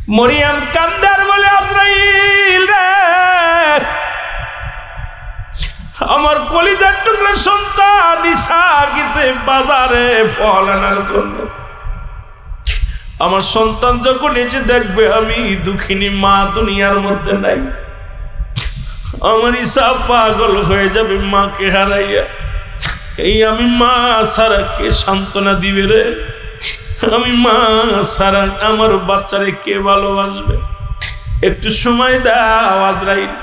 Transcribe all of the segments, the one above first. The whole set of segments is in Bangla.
মরিয়ম কান্দার বলে আজরাইল রে, আমার কলিজার টুকরা সন্তান ঈসা গেছে বাজারে ফল আনার জন্য। আমার সন্তান যখন এসে দেখবে আমি দুঃখিনী মা দুনিয়ার মধ্যে নাই, আমার ঈসা পাগল হয়ে যাবে মাকে হারাইয়া। এই আমি মা সারা কে সান্ত্বনা দিবে রে? আমি মা সারা আমার বাচ্চারে কে ভালোবাসবে? একটু সময় দাও আজরাইল,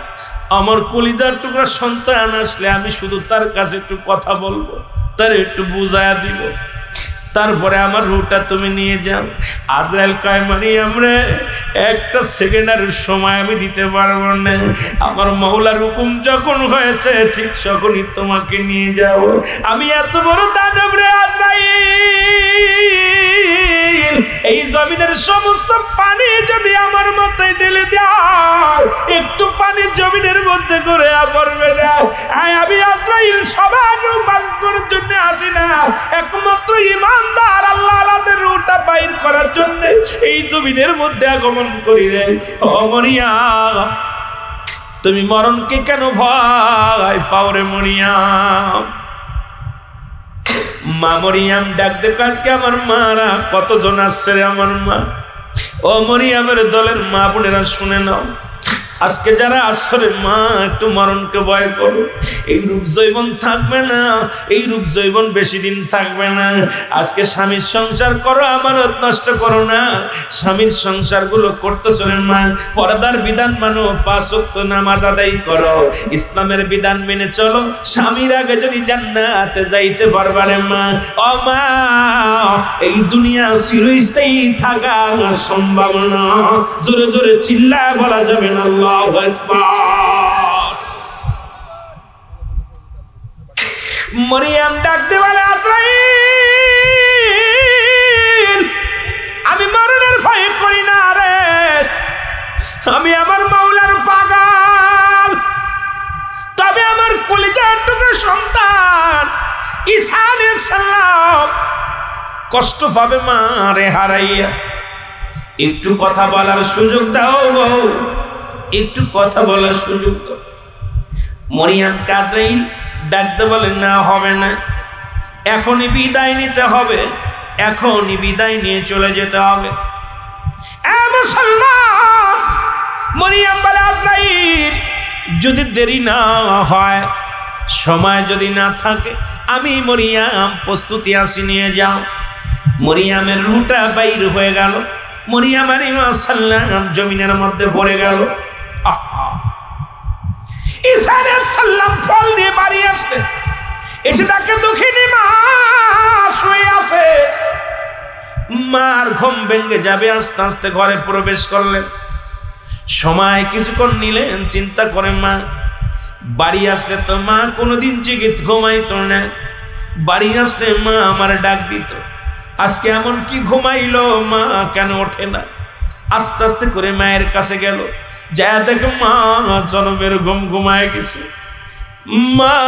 আমার কলিজার টুকরা সন্তান আসলে আমি শুধু তার কাছে একটু কথা বলবো, তার একটু বুঝায়া দিব, তারপরে আমার রুহটা তুমি নিয়ে যাও। আজরাইল কয় মারিয়াম রে, একটা সেকেন্ডের সময় আমি দিতে পারবো না, আমার মাওলার হুকুম যখন হয়েছে ঠিক তখনই তোমাকে নিয়ে যাও। আমি এত বড় দানব রে আজরাইল, এই জমিনের সমস্ত পানি যদি আমার মাথায় ঢেলে দেয়, একটু পানি জমিনের মধ্যে করে পড়বে না। আমি আজরাইল সবার বাস করার জন্য আসি না, একমাত্র ইমানদার আল্লাহ আলাদের রূহটা বাইর করার জন্য এই জমিনের মধ্যে আগমন করি রে। ও মরিয়ম, তুমি মরণকে কেন ভয় পাও রে মরিয়ম? মা মরিয়ম ডাক দে, আজকে আমার মারা কতজন আসছে রে আমার মা। ও মরিয়মের দলের মা বোনেরা শুনে নাও, আজকে যারা আসরে মা একটু মরণকে ভয় করো। এই রূপ জৈবন থাকবে না, এই রূপ জৈবন বেশি দিন থাকবে না। আজকে স্বামীর সংসার করো, আমানত নষ্ট করো না। স্বামীর সংসার গুলো করতে চলে মা, পর্দার বিধান মানো, 5 ওয়াক্ত নামাজ আদায় করো, ইসলামের বিধান মেনে চলো। স্বামীর আগে যদি জান্নাতে যাইতে পারবা রে মা। ও মা, এই দুনিয়া চিরস্থায়ী থাকা সম্ভব না, জোরে জোরে চিল্লায় বলা যাবে না আল্লাহু আকবার। মরিয়ম ডাকতে বলে আজরাইল, আমি মরণের ভয় করি না রে, আমি আমার মাওলার পাগল। তবে আমার কলিজার টুকরা সন্তান ঈসা আলাইহিস সালাম কষ্ট পাবে মা রে হারাইয়া। একটু কথা বলার সুযোগ দাও বউ, একটু কথা বলার সুযোগ দাও। মরিয়ম আজরাইল ডাকতে বলে না, হবে না, এখনই বিদায় নিতে হবে, এখনই বিদায় নিয়ে চলে যেতে হবে। মুসলমান, মরিয়ম বলে আজরাইল, যদি দেরি না হয়, সময় যদি না থাকে, আমি মরিয়ম প্রস্তুতি আসি, নিয়ে যাও। মরিয়মের রুহটা বাইর হয়ে গেল, মরিয়ম আলাইহিস সালাম জমিনের মধ্যে পড়ে গেল। ঈসা আলাইহিস সালাম ফল দিয়ে বাড়ি আসলে এসে তাকে দুঃখিনী মা শুয়ে আছে। মার ঘুম ভেঙে যাবে, আস্তে আস্তে ঘরে প্রবেশ করলেন। সময় কিছুক্ষণ নিলেন, চিন্তা করে মা বাড়ি আসলে তো মা কোনোদিন জেগে ঘুমাইতো না, বাড়ি আসলে মা আমার ডাক দিত। আজকে এমন কি ঘুমাইলো, মা কেন ওঠে না? আস্তে আস্তে করে মায়ের কাছে গেল, যা দেখে মা জনমের ঘুম ঘুমায় গেছে। মা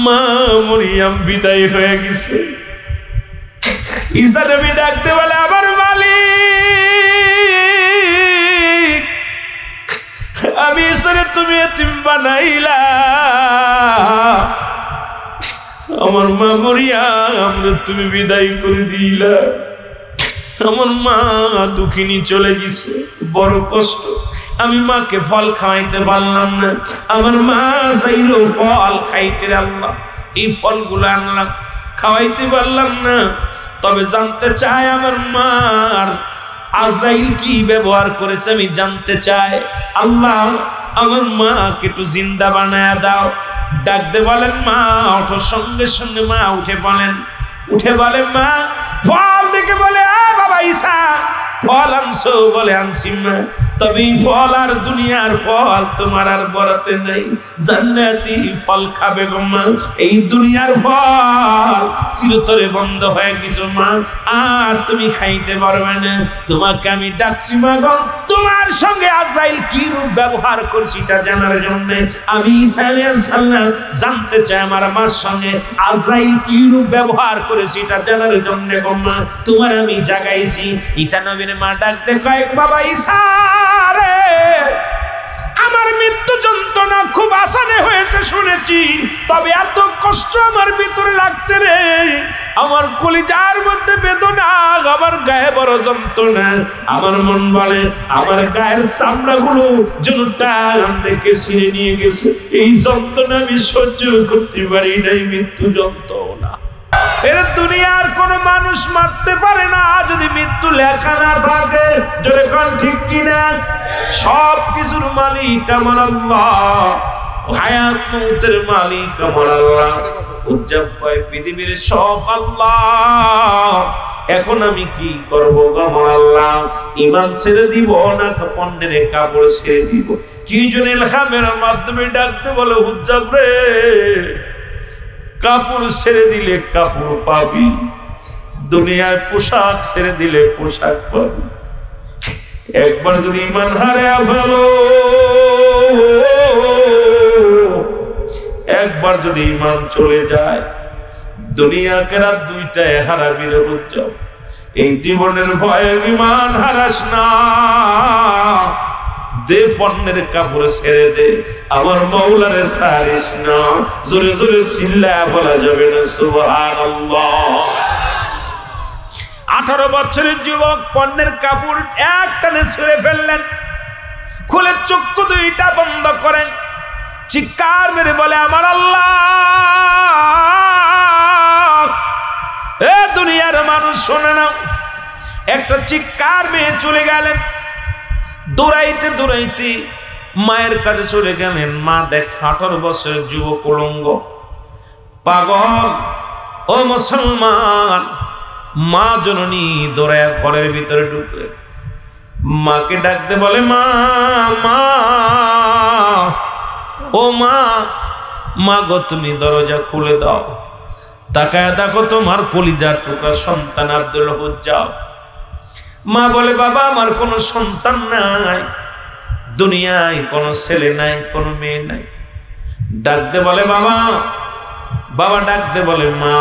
মা মরিয়ম বিদায় হয়ে গেছে। ঈসা নবী ডাকতে বলে, আমার মালিক, আমি ঈশ্বরে তুমি এতিম বানাইলা, আমার মা মরিয়ম তুমি বিদায় করে দিলা। আমার মা দুঃখিনী চলে গেছে, বড় কষ্ট। আমি মাকে ফল খাওয়াইতে পারলাম না, আমার মা চাইলো ফল খাইতে, আল্লাহ এই ফলগুলো আনলাম, খাওয়াইতে পারলাম না। তবে জানতে চাই আমার মার আজরাইল কি ব্যবহার করেছে, আমি জানতে চাই। আল্লাহ আমার মাকে একটু জিন্দা বানায় দাও। ডাকতে বলেন মা ওঠো। সঙ্গে সঙ্গে মা উঠে বলেন, মা ফল দেখে বলে, বাবা ঈসা ফল আনছো? বলে আনছি মা। তবে এই ফল আর দুনিয়ার ফল তোমার আর বরাতে নাই। জান্নাতি ফল খাবে গো মা, এই দুনিয়ার ফল চিরতরে বন্ধ হয়ে গেছে মা, আর তুমি খাইতে পারবে না। তোমাকে আমি ডাকছি মা গো, তোমার সঙ্গে আজরাইল কি রূপ ব্যবহার করছি এটা জানার জন্য। আমি ঈসা আলাইহিস সালাম জানতে চাই আমার মার সঙ্গে আজরাইল কি রূপ ব্যবহার করেছে এটা জানার জন্য গো মা, তোমার আমি জাগাইছি। ঈসা নবীর মা ডাকতে কয়, বাবা ঈসা রে, আমার মৃত্যু যন্ত্রণা খুব আসানে হয়েছে শুনেছি, তবে এত কষ্ট আমার ভিতরে লাগছে রে, আমার কলিজার মধ্যে বেদনা, আমার গায়ে বড় যন্ত্রণা। আমার মন বলে আমার গায়ের চামড়াগুলো যেন টান দেখে ছিঁড়ে নিয়ে গেছে, এই যন্ত্রণা আমি সহ্য করতে পারি নাই, মৃত্যু যন্ত্রণা। এর দুনিয়ার কোন মানুষ মারতে পারে না যদি মৃত্যু লেখা না থাকে। জোরে কোন ঠিক কিনা? সব কিছুর মালিক আমার আল্লাহ, হায়াত মৌতের মালিক আমার আল্লাহ। উজ্জাব কয় পৃথিবীর সব আল্লাহ, এখন আমি কি করব আমার আল্লাহ? ঈমান ছেড়ে দিব না পণ্যের কাপড় ছেড়ে দিব? কি জন্য ইলহামের মাধ্যমে ডাকতে বলে, উজ্জাব রে, কাপড় ছেড়ে দিলে কাপড় পাবি, দুনিয়ায় পোশাক ছেড়ে দিলে পোশাক পাবি। একবার যদি ঈমান হারিয়ে ফেলো, একবার যদি ঈমান চলে যায়, দুনিয়া কেরা দুইটায় হারাবি রে উজ্জাব। এই জীবনের ভয়ে ঈমান হারাস না, দে পণ্যের কাপড় ছেড়ে দে, আমার মাওলারে ছাড়িস না। জোরে জোরে চিল্লায়া বলা যাবে না সুবহানাল্লাহ। 18 বছরের যুবক পণ্যের কাপড় এক টানে ছেড়ে ফেললেন, খুলে চক্ষু দুইটা বন্ধ করেন, চিৎকার মেরে বলে, আমার আল্লাহ, এ দুনিয়ার মানুষ শোনে না। একটা চিৎকার মেয়ে চলে গেলেন, দৌড়াইতে দৌড়াইতে মায়ের কাছে চলে গেলেন। মা দেখ 18 বছরের যুবক উলঙ্গ পাগল। ও মুসলমান, মা জননী দৌড়ায় ঘরের ভিতরে ঢুকলেন, মাকে ডাকতে বলে, মা মা, ও মা, মা গো তুমি দরজা খুলে দাও, তাকায় দেখো তোমার কলিজার টুকরা সন্তান আব্দুল হুজ্জাব। মা বলে, বাবা আমার কোনো সন্তান নাই, দুনিয়ায় কোনো ছেলে নাই, কোনো মেয়ে নাই। ডাকতে বলে বাবা, বাবা ডাকতে বলে মা।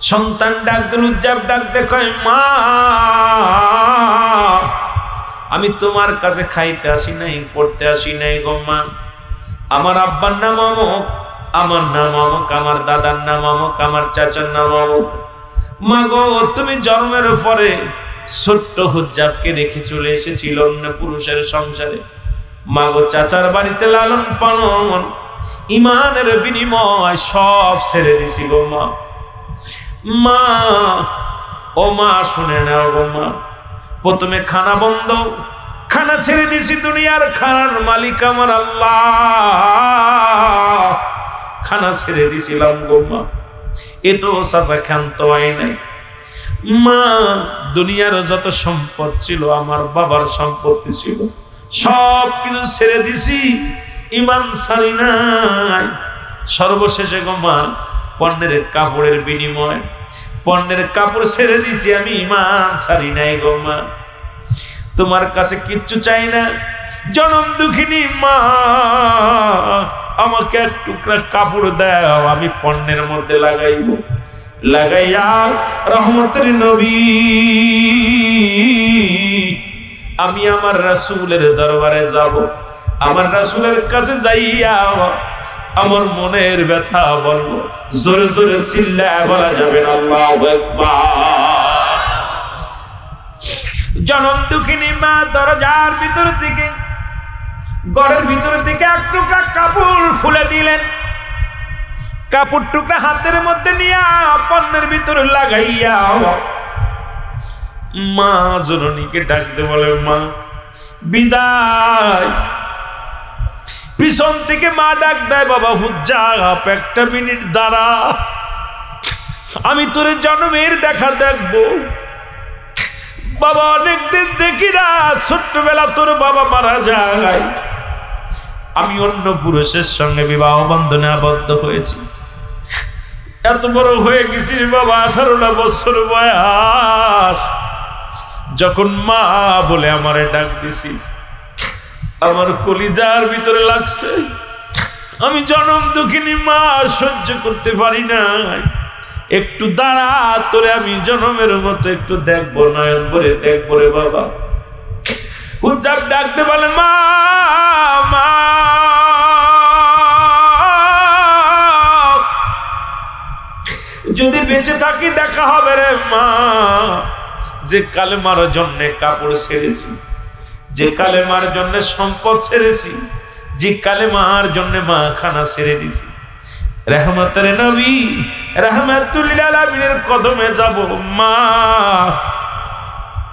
সন্তান ডাকতে হুজ্জাব ডাকতে কয়, মা আমি তোমার কাছে খাইতে আসি নাই, পড়তে আসি নাই গো মা, আমার আব্বার নাম অমুক, আমার নাম অমুক, আমার দাদার নাম অমুক, আমার চাচার নাম অমুক। মা গো তুমি জন্মের পরে ছোট্ট হুজ্জাবকে রেখে চলে এসেছিল অন্য পুরুষের সংসারে। মা গো চাচার বাড়িতে লালন পালন ঈমানের বিনিময় সব ছেড়ে দিছি গো মা। মা ও মা শুনে নাও গো মা, প্রথমে খানা বন্ধ, খানা ছেড়ে দিছি, দুনিয়ার খানার মালিক আমার আল্লাহ, খানা ছেড়ে দিছিলাম গো মা। এ তো চাচা খান্ত হয় নাই। মা দুনিয়ার যত সম্পদ ছিল আমার বাবার সম্পত্তি ছিল, সব কিছু ছেড়ে দিছি, ঈমান ছাড়ি নাই। সর্বশেষে গো মা পণ্যের কাপড়ের বিনিময় পণ্যের কাপড় ছেড়ে দিছি, আমি ঈমান ছাড়ি নাই গো মা। তোমার কাছে কিচ্ছু চাই না, জনম দুঃখিনী মা, আমাকে এক টুকরা কাপড় দাও, আমি পণ্যের মধ্যে লাগাইব, লাগাইয়া রহমতের নবী আমি আমার রাসূলের দরবারে যাব, আমার রাসূলের কাছে যাইয়া আমার মনের ব্যথা বলবো। জোরে জোরে চিল্লায়া বলা যাবে না আল্লাহু আকবার। জনম দুঃখিনী মা দরজার ভিতর থেকে, ঘরের ভিতর থেকে এক টুকরা কাপড় খুলে দিলেন, কাপড় টুকরা হাতের মধ্যে নিয়ে পণ্যের ভিতরে লাগাইয়া মা জননীকে ডাকতে বলে, মা বিদায়। পিছন থেকে মা ডাক দেয়, বাবা হুজ্জাব একটা মিনিট দাঁড়া, আমি তোর জন্মের দেখা দেখবো। বাবা অনেকদিন দেখি না, ছোট্টবেলা তোর বাবা মারা যায়, আমি অন্য পুরুষের সঙ্গে বিবাহ বন্ধনে আবদ্ধ হয়েছি, এত বড় হয়ে গেছিস বাবা, 18টা বছর বয়স, যখন মা বলে আমারে ডাক দিছিস আমার কলিজার ভিতরে লাগছে, আমি জনম দুঃখিনী মা, সহ্য করতে পারি না, একটু দাঁড়া, তোরে আমি জনমের মতো একটু দেখবো, নয়ন ভরে দেখবো রে বাবা। হুজ্জাব ডাকতে বলে মা, মা, যদি বেঁচে থাকি দেখা হবে রে মা, যে কালেমার জন্য কাপড় ছেড়েছি, যে কালেমার জন্য সম্পদ ছেড়েছি, যে কালেমার জন্য মা খানা ছেড়ে দিছি, রহমতের নবী রাহমাতুল লিল আলামিনের কদমে যাব, মা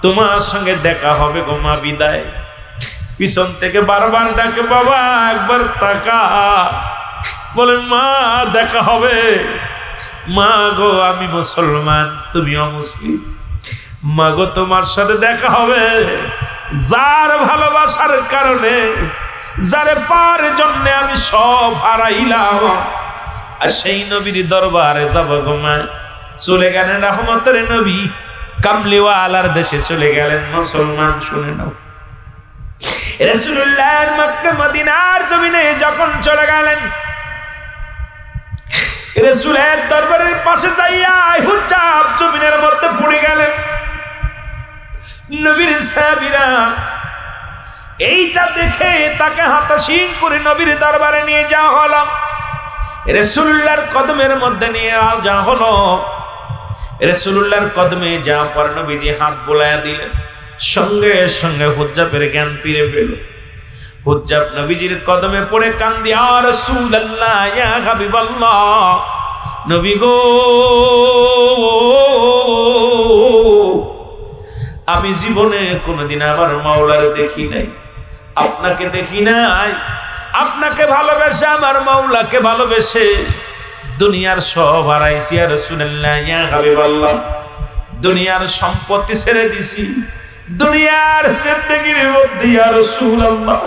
তোমার সঙ্গে দেখা হবে গো মা, বিদায়। পিছন থেকে বারবার ডাকে বাবা একবার তাকা, বলে মা দেখা হবে, মা গো আমি মুসলমান তুমি অমুসলিম, মা গো তোমার সাথে দেখা হবে, যার ভালোবাসার কারণে, যারে পার জন্য আমি সব হারাইলাম, আর সেই নবীর দরবারে যাব গো মা। চলে গেলেন রহমতের নবী, কামলিওয়ালার দেশে চলে গেলেন মুসলমান। শুনে নাও, রাসূলুল্লাহ মক্কা মদিনার জমিনে যখন চলে গেলেন, রাসূলের দরবারের পাশে যাইয়া হুজ্জাব জমিনের মধ্যে পড়ে গেলেন। নবীর সাহাবীরা এইটা দেখে তাকে হাতাশিন করে নবীর দরবারে নিয়ে যাওয়া হলো, রাসূলুল্লাহর কদমের মধ্যে নিয়ে যাওয়া হলো। রাসূলুল্লাহর কদমে যাওয়ার পর নবীজি হাত বোলায়া দিলেন, সঙ্গে সঙ্গে হুজ্জাবের জ্ঞান ফিরে পেল। হুজ্জাব নবীজির কদমে পড়ে কান্দি, ইয়া রাসূলুল্লাহ ইয়া হাবিবাল্লাহ, নবী গো আমি জীবনে কোনোদিন আমার মাওলার দেখি নাই, আপনাকে দেখি নাই, আপনাকে ভালোবেসে আমার মাওলাকে ভালোবেসে দুনিয়ার সব হারাইছি, ইয়া রাসূলুল্লাহ ইয়া হাবিবাল্লাহ, দুনিয়ার সম্পত্তি ছেড়ে দিছি, দুনিয়ার জিন্দেগির মধ্যে ইয়া রাসূলুল্লাহ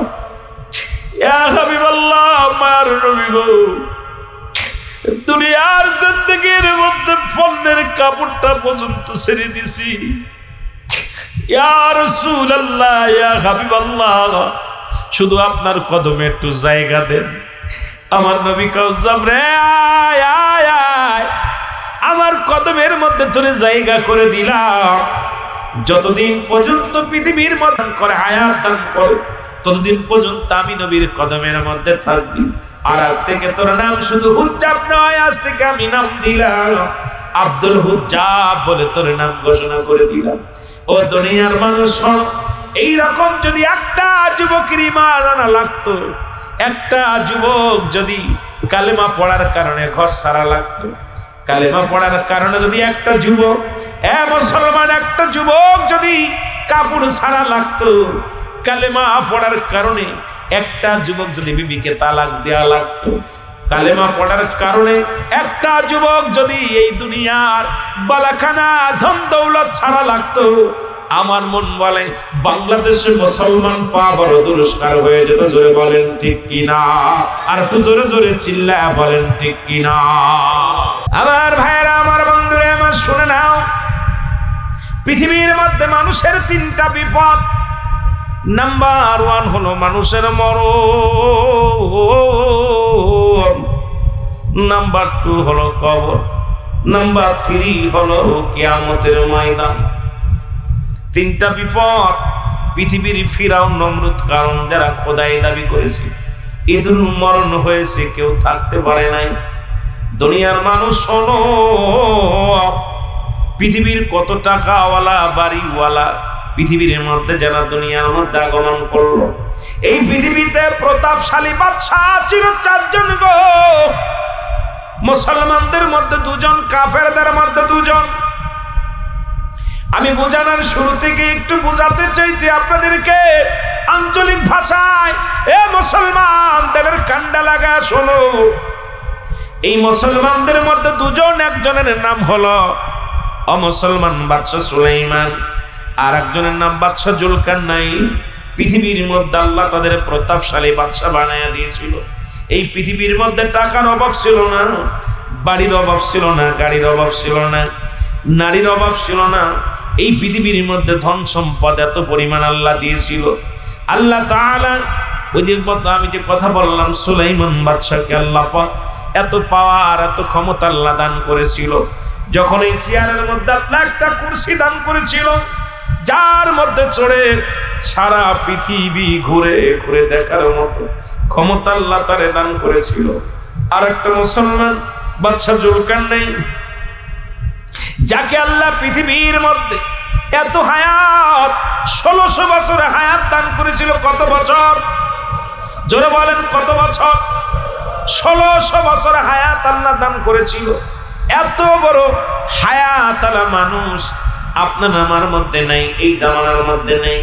ইয়া হাবিবাল্লাহ আমার নবী গো দুনিয়ার জিন্দেগির মধ্যে পণ্যের কাপড়টা পর্যন্ত ছেড়ে দিছি, ইয়া রাসূলুল্লাহ ইয়া হাবিবাল্লাহ শুধু আপনার কদমে একটু জায়গা দেন। আমার নবী কওজাব রে আয় আয় আয়, আমার কদমের মধ্যে তোরে জায়গা করে দিলাম, যতদিন পর্যন্ত পৃথিবীর মধ্যে করে হায়াত দান করে ততদিন পর্যন্ত আমি নবীর কদমের মধ্যে থাকবি। আর আজ থেকে তোর নাম শুধু হুজ্জাব নয়, আজ থেকে আমি নাম দিলাম আব্দুল হুজ্জাব বলে তোর নাম ঘোষণা করে দিলাম। ও দুনিয়ার মানুষ, এই রকম যদি একটা যুবকের ঈমান আনা লাগতো, একটা যুবক যদি কালেমা পড়ার কারণে ঘর ছাড়া লাগতো, কালেমা পড়ার কারণে যদি একটা যুবক মুসলমান একটা যুবক যদি কাপড় ছাড়া লাগতো, কালেমা পড়ার কারণে একটা যুবক যদি বিবিকে তালাক দেয়া লাগতো, কালেমা পড়ার কারণে একটা যুবক যদি এই দুনিয়ার বালাখানা ধন দৌলত ছাড়া লাগতো, আমার মন বলে বাংলাদেশে মুসলমান পা বড় দুরস্কার হয়ে যেত। জোরে বলেন ঠিক কিনা? আর একটু জোরে জোরে চিল্লায় বলেন ঠিক কিনা? আমার ভাইয়েরা, আমার বন্ধুরা, আমার শুনে নাও, পৃথিবীর মধ্যে মানুষের তিনটা বিপদ। নাম্বার 1 হলো মানুষের মরণ, নাম্বার 2 হলো কবর, নাম্বার 3 হলো কিয়ামতের ময়দান। তিনটা বিপদ পৃথিবীর ফিরাউন, নমরুদ, কারণ যারা খোদাই দাবি করেছে, এদের মরণ হয়েছে, কেউ থাকতে পারে নাই। দুনিয়ার মানুষ হলো পৃথিবীর কত টাকাওয়ালা বাড়িওয়ালা, পৃথিবীর মধ্যে যারা দুনিয়ার মধ্যে আগমন করলো, এই পৃথিবীতে প্রতাপশালী বাদশাহ ছিল 4 জন গো। মুসলমানদের মধ্যে 2 জন, কাফেরদের মধ্যে 2 জন। আমি বোঝানোর শুরু থেকে একটু বোঝাতে চাইতে আপনাদেরকে আঞ্চলিক ভাষায়, এ মুসলমান দেবের কান্ডা লাগা শোনো। এই মুসলমানদের মধ্যে 2 জন, একজনের নাম হলো অমুসলমান বাদশা সুলাইমান, আর একজনের নাম বাদশা জুলকারনাইন। পৃথিবীর মধ্যে আল্লাহ তাদের প্রতাপশালী বাদশা বানায়া দিয়েছিল। এই পৃথিবীর মধ্যে টাকার অভাব ছিল না, বাড়ির অভাব ছিল না, গাড়ির অভাব ছিল না, নারীর অভাব ছিল না। এই পৃথিবীর মধ্যে ধন সম্পদ এত পরিমাণ আল্লাহ দিয়েছিল। আল্লাহ তাআলা ওই যে আমি যে কথা বললাম, সুলাইমান বাদশাকে আল্লাহ এত পাওয়ার এত ক্ষমতা আল্লাহ দান করেছিল। যখন এই চেয়ারের মধ্যে আল্লাহ একটা কুরসি দান করেছিল, যার মধ্যে চড়ে সারা পৃথিবী ঘুরে ঘুরে দেখার মতো ক্ষমতা আল্লাহ তারে দান করেছিল। আর একটা মুসলমান বাদশা জুলকারনাইন, যাকে আল্লাহ পৃথিবীর মধ্যে এত হায়াত 1600 বছরের হায়াত দান করেছিল। কত বছর? জোরে বলেন কত বছর? 1600 বছর হায়াত আল্লাহ দান করেছিল। এত বড় হায়াত আলা মানুষ আপনার আমার মধ্যে নেই, এই জামানার মধ্যে নেই।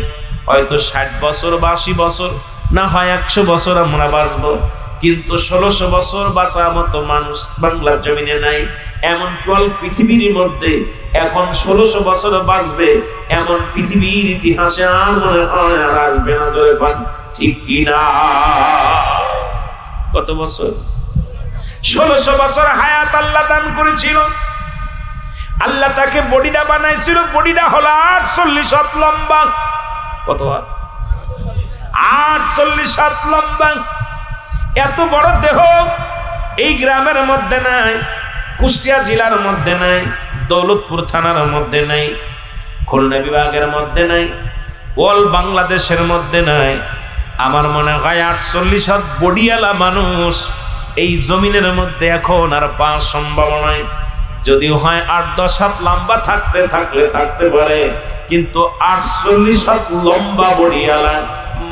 হয়তো 60 বছর বা 80 বছর, না হয় 100 বছর আমরা বাঁচবো, কিন্তু 1600 বছর বাঁচার মতো মানুষ বাংলার জমিনে নাই। এমন কল পৃথিবীর মধ্যে এখন 1600 বছর বাঁচবে এমন পৃথিবীর ইতিহাসে আর মনে হয় আর আসবে না। ধরে পান ঠিক কিনা? কত বছর? 1600 বছর হায়াত আল্লাহ দান করেছিল। আল্লাহ তাকে বডিটা বানাইছিল, বডিটা হলো 48 হাত লম্বা। কত হাত? 48 হাত লম্বা। এত বড় দেহ এই গ্রামের মধ্যে নাই, কুষ্টিয়া জেলার মধ্যে নাই, দৌলতপুর থানার মধ্যে নাই, খুলনা বিভাগের মধ্যে নাই, অল বাংলাদেশের মধ্যে নাই। আমার মনে হয় 48 হাত বডিয়ালা মানুষ এই জমিনের মধ্যে এখন আর পাওয়া সম্ভব নয়। যদিও হয় 8-10 হাত লম্বা থাকতে পারে, কিন্তু 48 হাত লম্বা বডিয়ালা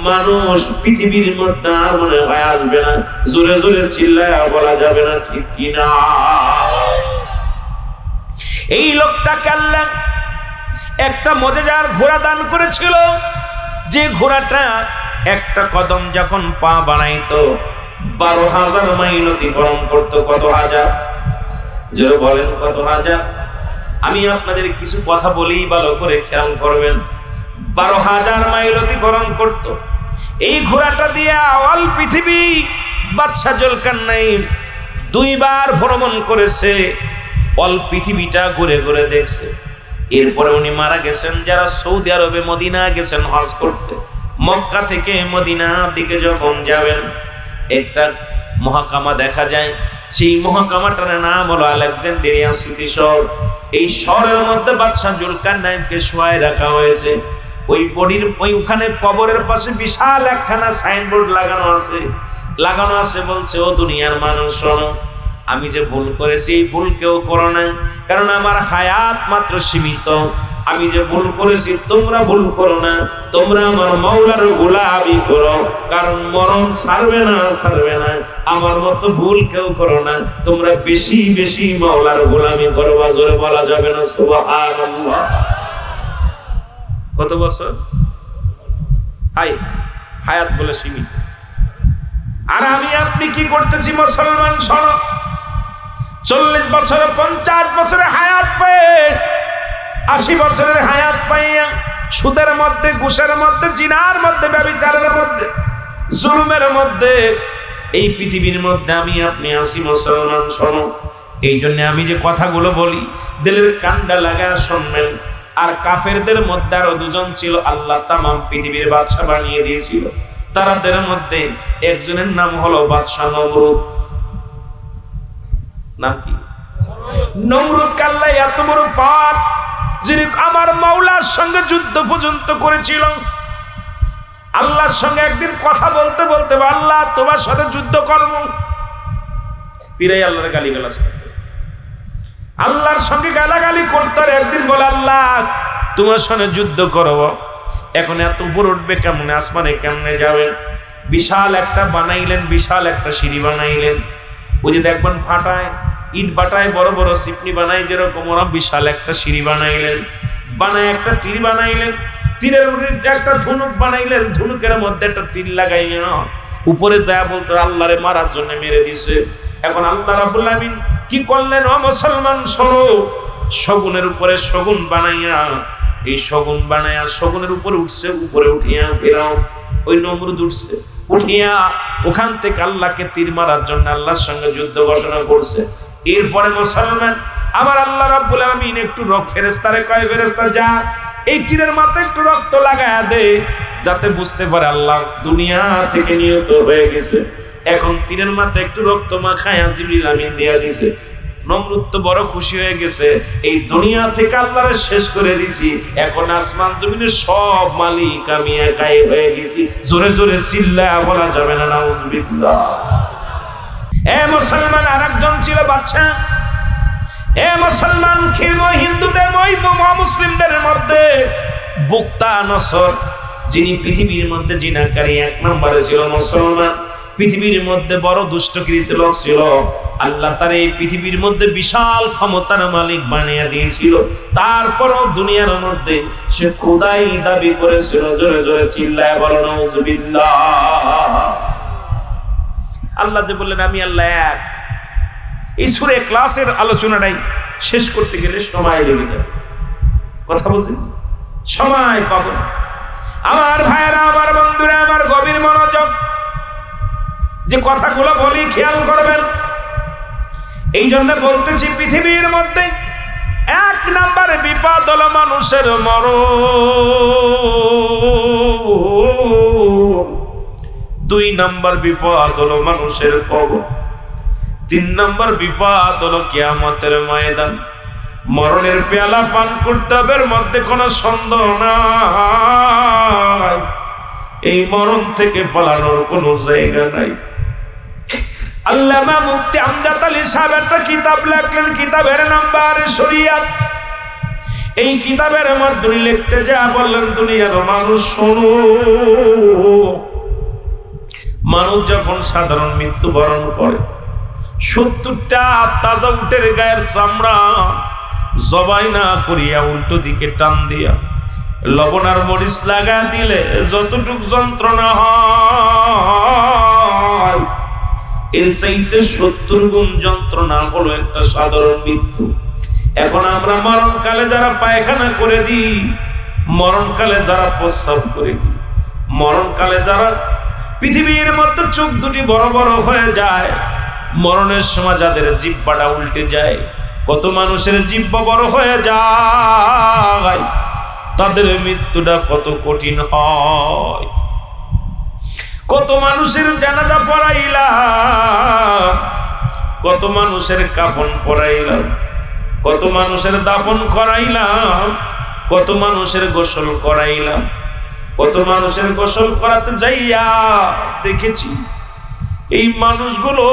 মানুষ পৃথিবীর মধ্যে আর মনে হয় আসবে না। জোরে জোরে চিল্লায় বলা যাবে না ঠিক কিনা? এই লোকটাকে আল্লাহ একটা মজেদার ঘোড়া দান করেছিল, যে ঘোড়াটা একটা কদম যখন পা বানাইতো 12,000 মাইল অতিক্রম করতো। কত হাজার? জোরে বলেন কত হাজার? আমি আপনাদের কিছু কথা বলি, ভালো করে খেয়াল করবেন। 12,000 মাইল অতিক্রম করত এই ঘোড়াটা দিয়ে। অল পৃথিবী বাদশা জুলকারনাইন 2 বার ভ্রমণ করেছে, অল পৃথিবীটা ঘুরে ঘুরে দেখছে। এরপরে উনি মারা গেছেন। যারা সৌদি আরবে মদিনা গেছেন হজ করতে, মক্কা থেকে মদিনার দিকে যখন যাবেন একটা মহাকামা দেখা যায়। সেই মহাকামাটার নাম হলো আলেকজান্দ্রিয়া সিটি শহর। এই শহরের মধ্যে বাদশা জুলকারনাইনকে শোয়ায় রাখা হয়েছে। ওই বডির ওইখানে কবরের পাশে বিশাল একখানা সাইনবোর্ড লাগানো আছে বলছে, ও দুনিয়ার মানুষ শোনো, আমি যে ভুল করেছি এই ভুল কেউ করো না, কারণ আমার হায়াত মাত্র সীমিত। আমি যে ভুল করেছি তোমরা ভুল করো না, তোমরা আমার মাওলার গোলামি করো, কারণ মরণ ছাড়বে না। আমার মতো ভুল কেউ করো না, তোমরা বেশি বেশি মাওলার গোলামি করো। জোরে বলা যাবে না সুবহানাল্লাহ? কত বছর হায়াত বলে সীমিত। আর আমি আপনি কি করতেছি মুসলমান? শোনো, 40 বছরে 50 বছরের হায়াত পেয়ে 80 বছরের হায়াত পাইয়া সুদের মধ্যে, ঘুষের মধ্যে, জিনার মধ্যে, ব্যভিচারের মধ্যে, জুলুমের মধ্যে এই পৃথিবীর মধ্যে আমি আপনি আছি মুসলমান। শোনো, এই জন্য আমি যে কথাগুলো বলি দিলের কান্ডা লাগায় শুনবেন। আর কাফেরদের মধ্যে আরো 2 জন ছিল আল্লাহ তামাম পৃথিবীর বাদশা বানিয়ে দিয়েছিল। তাদের মধ্যে একজনের নাম হলো বাদশা নমরুদ। নাম কি? নমরুদ। কাল্লা এত বড় পাপ, যিনি আমার মাওলার সঙ্গে যুদ্ধ পর্যন্ত করেছিল। আল্লাহর সঙ্গে একদিন কথা বলতে বলতে, আল্লাহ তোমার সাথে যুদ্ধ করব, পিরাই আল্লাহর গালিগালাজ করতে, আল্লাহর সঙ্গে গালাগালি করতে। একদিন বলে, আল্লাহ তোমার সঙ্গে যুদ্ধ করব। এখন এত উপর উঠবে কেমনে, আসমানে কেমনে যাবে? বিশাল একটা বানাইলেন, বিশাল একটা সিঁড়ি বানাইলেন। ওই যে দেখবেন ফাটায় ইট বাটায় বড় বড় সিপনি বানাই, যেরকম ওরা বিশাল একটা সিঁড়ি বানাইলেন। বানায় একটা তীর বানাইলেন, তীরের একটা ধনুক বানাইলেন, ধনুকের মধ্যে একটা তীর লাগাইলেন, উপরে যায় বলতো আল্লাহরে মারার জন্য মেরে দিছে। এখন আল্লাহ রাব্বুল আমিন কি করলেন? ও মুসলমান শোনো, শগুনের উপরে শগুন বানাইয়া এই শগুন বানায় শগুনের উপরে উঠছে, উপরে উঠিয়া ফেরাও ওই নমরুদ উঠছে, উঠিয়া ওখান থেকে আল্লাহকে তীর মারার জন্য আল্লাহর সঙ্গে যুদ্ধ ঘোষণা করছে। এরপরে মুসলমান আমার আল্লাহ রাব্বুল আলামিন একটু ফেরেশতারে কয়, ফেরেশতা যা এই তীরের মাথায় একটু রক্ত লাগায়া দে, যাতে বুঝতে পারে আল্লাহ দুনিয়া থেকে নিহত হয়ে গেছে। এখন তীরের মাথায় একটু রক্ত মাখায়া জিবরিল আমিন দিয়া দিছে। নমরুদ তো বড় খুশি হয়ে গেছে, এই দুনিয়া থেকে আল্লাহরে শেষ করে দিছি, এখন আসমান জমিনের সব মালিক আমি একাই হয়ে গেছি। জোরে জোরে চিল্লায়া বলা যাবে না নাউজুবিল্লাহ। এ মুসলমান, আরেকজন ছিল বাদশা। এ মুসলমান, হিন্দুদের মুসলিমদের মধ্যে বুক্তা নসর, যিনি পৃথিবীর মধ্যে জিনাকারী 1 নম্বরে ছিল মুসলমান। পৃথিবীর মধ্যে বড় দুষ্টকৃত লোক ছিল। আল্লাহ তার এই পৃথিবীর মধ্যে বিশাল ক্ষমতার মালিক বানিয়ে দিয়েছিল, তারপরও দুনিয়ার মধ্যে সে খোদাই দাবি করেছিল। জোরে জোরে চিল্লায় বলো নাউজুবিল্লাহ। আল্লাহ যে বললেন আমি আল্লাহ এক, এই সূরা ইখলাসের আলোচনাটাই শেষ করতে গেলে সময় লেগে যাবে। কথা বুঝি সময় পাবো। আমার ভাইয়েরা, আমার বন্ধুরা, আমার গভীর মনোযোগ, যে কথাগুলো বলি খেয়াল করবেন। এই জন্য বলতেছি, পৃথিবীর মধ্যে 1 নম্বরে বিপদ হলো মানুষের মরণ, 2 নম্বর বিপদ হলো মানুষের কবর, 3 নম্বর বিপদ হলো কিয়ামতের ময়দান। মরণের পেয়ালা পান করতে হবে, এর মধ্যে কোনো সন্দেহ নাই। এই মরণ থেকে পালানোর কোনো জায়গা নাই। আল্লামা মুফতি আমজাদ আলী সাহেব একটা কিতাব লেখলেন, কিতাবের নাম্বার শরিয়াত। এই কিতাবের মধ্যে লিখতে যা বললেন, দুনিয়ার মানুষ শোনো, মানুষ যখন সাধারণ মৃত্যুবরণ করে 70টা তাজা উটের গায়ের চামড়া জবাই না করিয়া উল্টো দিকে টান দিয়া লবণ আর মরিচ লাগা দিলে যতটুক যন্ত্রণা হয়, এর চাইতে 70 গুণ যন্ত্রণা হলো একটা সাধারণ মৃত্যু। এখন আমরা মরণকালে যারা পায়খানা করে দিই, মরণকালে যারা প্রস্রাব করে দিই, মরণকালে যারা পৃথিবীর মধ্যে চোখ দুটি বড় বড় হয়ে যায়, মরণের সময় যাদের জিহ্বাটা উল্টে যায়, কত মানুষের জিহ্বা বড় হয়ে যায়, তাদের মৃত্যুটা কত কঠিন হয়। কত মানুষের জানাজা পড়াইলাম, কত মানুষের কাফন পরাইলাম, কত মানুষের দাফন করাইলাম, কত মানুষের গোসল করাইলাম। কত মানুষের গোসল করাতে যাইয়া দেখেছি এই মানুষগুলো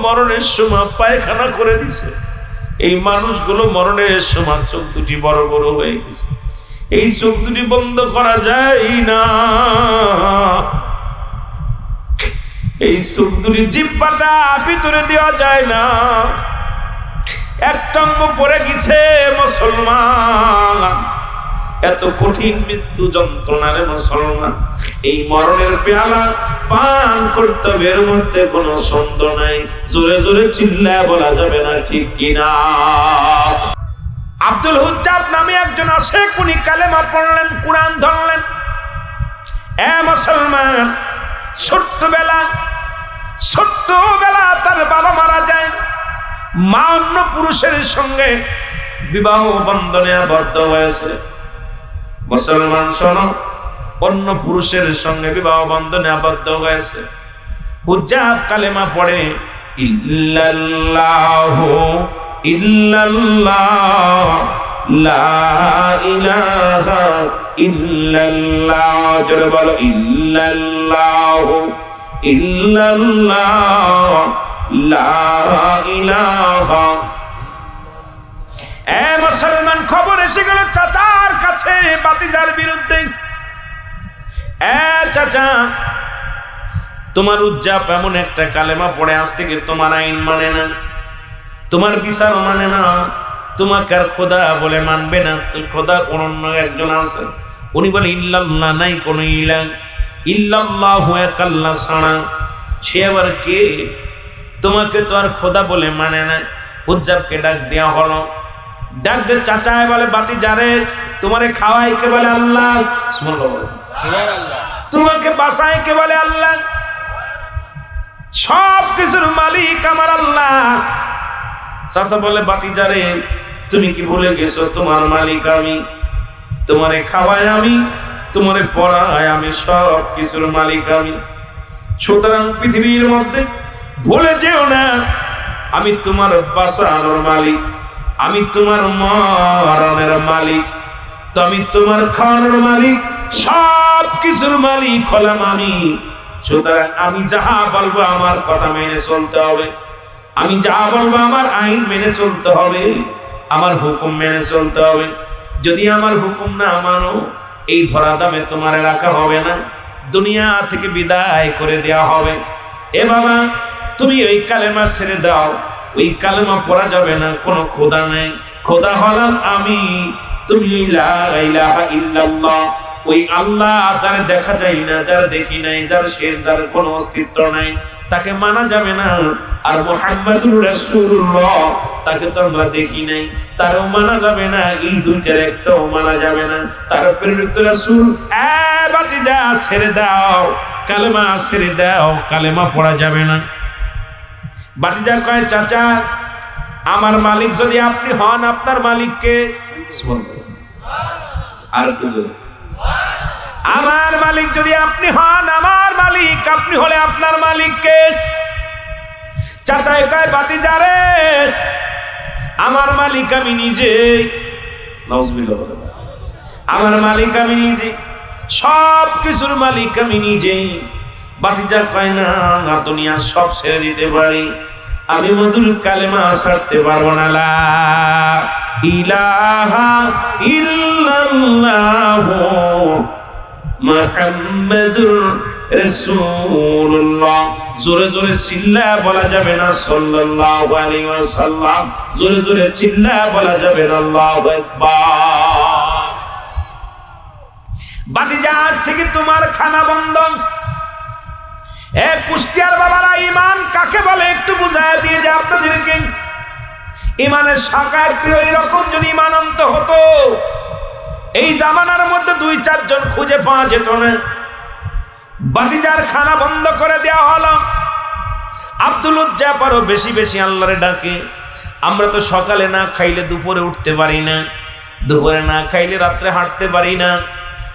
মরণের সময় পায়খানা করে দিছে, এই মানুষগুলো মরণের সময় চোখ দুটি বড় বড় হয়ে গেছে। এই চোখ দুটি বন্ধ করা যায় না, এই চোখ দুটি জিহ্বাটা ভিতরে দেওয়া যায় না। একটা অঙ্গ পড়ে গেছে মুসলমান, এত কঠিন মৃত্যু যন্ত্রণার মুসলমান। এই মরণের পেয়ালা পান করতে হবে, এর মধ্যে কোনো সন্দেহ নাই। জোরে জোরে চিল্লায় বলা যাবে না, ঠিক কিনা? আব্দুল হুজ্জাব নামে একজন আছে, উনি কালেমা পড়লেন, কুরআন ধরলেন। এ মুসলমান, ছোট্টবেলা তার বাবা মারা যায়, মা অন্য পুরুষের সঙ্গে বিবাহ বন্ধনে আবদ্ধ হয়েছে। মুসলমান শোনো, অন্য পুরুষের সঙ্গে বিবাহ বন্ধনে আবদ্ধ হয়েছে। হুজ্জাব কালেমা পড়ে, ইল্লাল্লাহু ইল্লাল্লাহ লা ইলাহা ইল্লাল্লাহ। জোরে বলো, ইল্লাল্লাহু ইল্লাল্লাহ লা ইলাহা। এ মুসলমান, খবর এসে গেল চাচার কাছে বাতিদার বিরুদ্ধে। এ চাচা, তোমার উজ্জাব এমন একটা কালেমা পড়ে আজ থেকে তোমার আইন মানে না, তোমার বিচার মানে না, তোমাকে আর খোদা বলে মানবে না। তো খোদা কোন অন্য একজন আছে? উনি বলে ইল্লাল্লাহ, নাই কোন ইলাহ, ইল্লাল্লাহু এক আল্লাহ ছাড়া। সে আবার কে? তোমাকে তো আর খোদা বলে মানে না। উজ্জাবকে ডাক দেওয়া হলো, ডাক দে চাচায় বলে বাতি যারে তোমারে খাওয়াই কে বলে আল্লাহ, সুবহানাল্লাহ, তোমাকে বাঁচাই কে বলে আল্লাহ, সব কিছুর মালিক আমার আল্লাহ। চাচা বলে বাতি যারে তুমি কি ভুলে গেছো তোমার মালিক আমি, তোমারে খাওয়াই আমি, তোমারে পড়াই আমি, সব কিছুর মালিক আমি। সুতরাং পৃথিবীর মধ্যে ভুলে যেও না আমি তোমার বাঁচানোর মালিক, আমি তোমার মরণের মালিক, তো আমি তোমার খাওয়ানোর মালিক, সব কিছুর মালিক হলাম আমি। সুতরাং আমি যাহা বলবো আমার কথা মেনে চলতে হবে, আমি যাহা বলবো আমার আইন মেনে চলতে হবে, আমার হুকুম মেনে চলতে হবে। যদি আমার হুকুম না মানো এই ধরা দামে তোমার রাখা হবে না, দুনিয়া থেকে বিদায় করে দেওয়া হবে। এ বাবা তুমি ওই কালেমা ছেড়ে দাও, ওই কালেমা পড়া যাবে না, কোনো খোদা নেই, খোদা হলাম আমি। তুমি লা ইলাহা ইল্লাল্লাহ, ওই আল্লাহ যার দেখা যায় না, যার দেখি নাই, যার শের, যার কোনো অস্তিত্ব নাই, তাকে মানা যাবে না। আর মুহাম্মাদুর রাসূলুল্লাহ, তাকে তো আমরা দেখি নাই, তারও মানা যাবে না, এই দুইটার একটাও মানা যাবে না। তার প্রেরিত রাসূল বাতিজা ছেড়ে দাও, কালেমা ছেড়ে দাও, কালেমা পড়া যাবে না। বাতিজা কয় চাচা আমার মালিক যদি আপনি হন, আপনার মালিককে আর আমার মালিক যদি আপনি হন, আমার মালিক, আপনি হলে আপনার মালিককে। চাচা কয় বাতিজা রে আমার মালিক আমি নিজে, আমার মালিক আমি নিজে, সব কিছুর মালিক আমি নিজেই। বাতিজা কয় না দুনিয়া সব ছেড়ে দিতে পারি, আমি মধুর কালেমা ছাড়তে পারবো না। লা ইলাহা ইল্লাল্লাহ মুহাম্মাদুর রাসূলুল্লাহ। জোরে জোরে চিল্লা বলা যাবে না সাল্লাল্লাহু আলাইহি ওয়াসাল্লাম, জোরে জোরে চিল্লা বলা যাবে না আল্লাহু আকবার। বাতিজা আজ থেকে তোমার খানা বন্ধ। কুষ্টিয়ার বাবারা ঈমান কাকে বলে একটু বুঝায় দিয়ে যে আপনাদেরকে, ঈমানের শাখা একটু এরকম যদি ঈমান অন্ত হতো, এই জামানার মধ্যে 2-4 জন খুঁজে পাওয়া যেত না। বাতিজার খানা বন্ধ করে দেওয়া হলো। আব্দুল উজ্জাফারও বেশি বেশি আল্লাহরে ডাকে। আমরা তো সকালে না খাইলে দুপুরে উঠতে পারি না, দুপুরে না খাইলে রাত্রে হাঁটতে পারি না,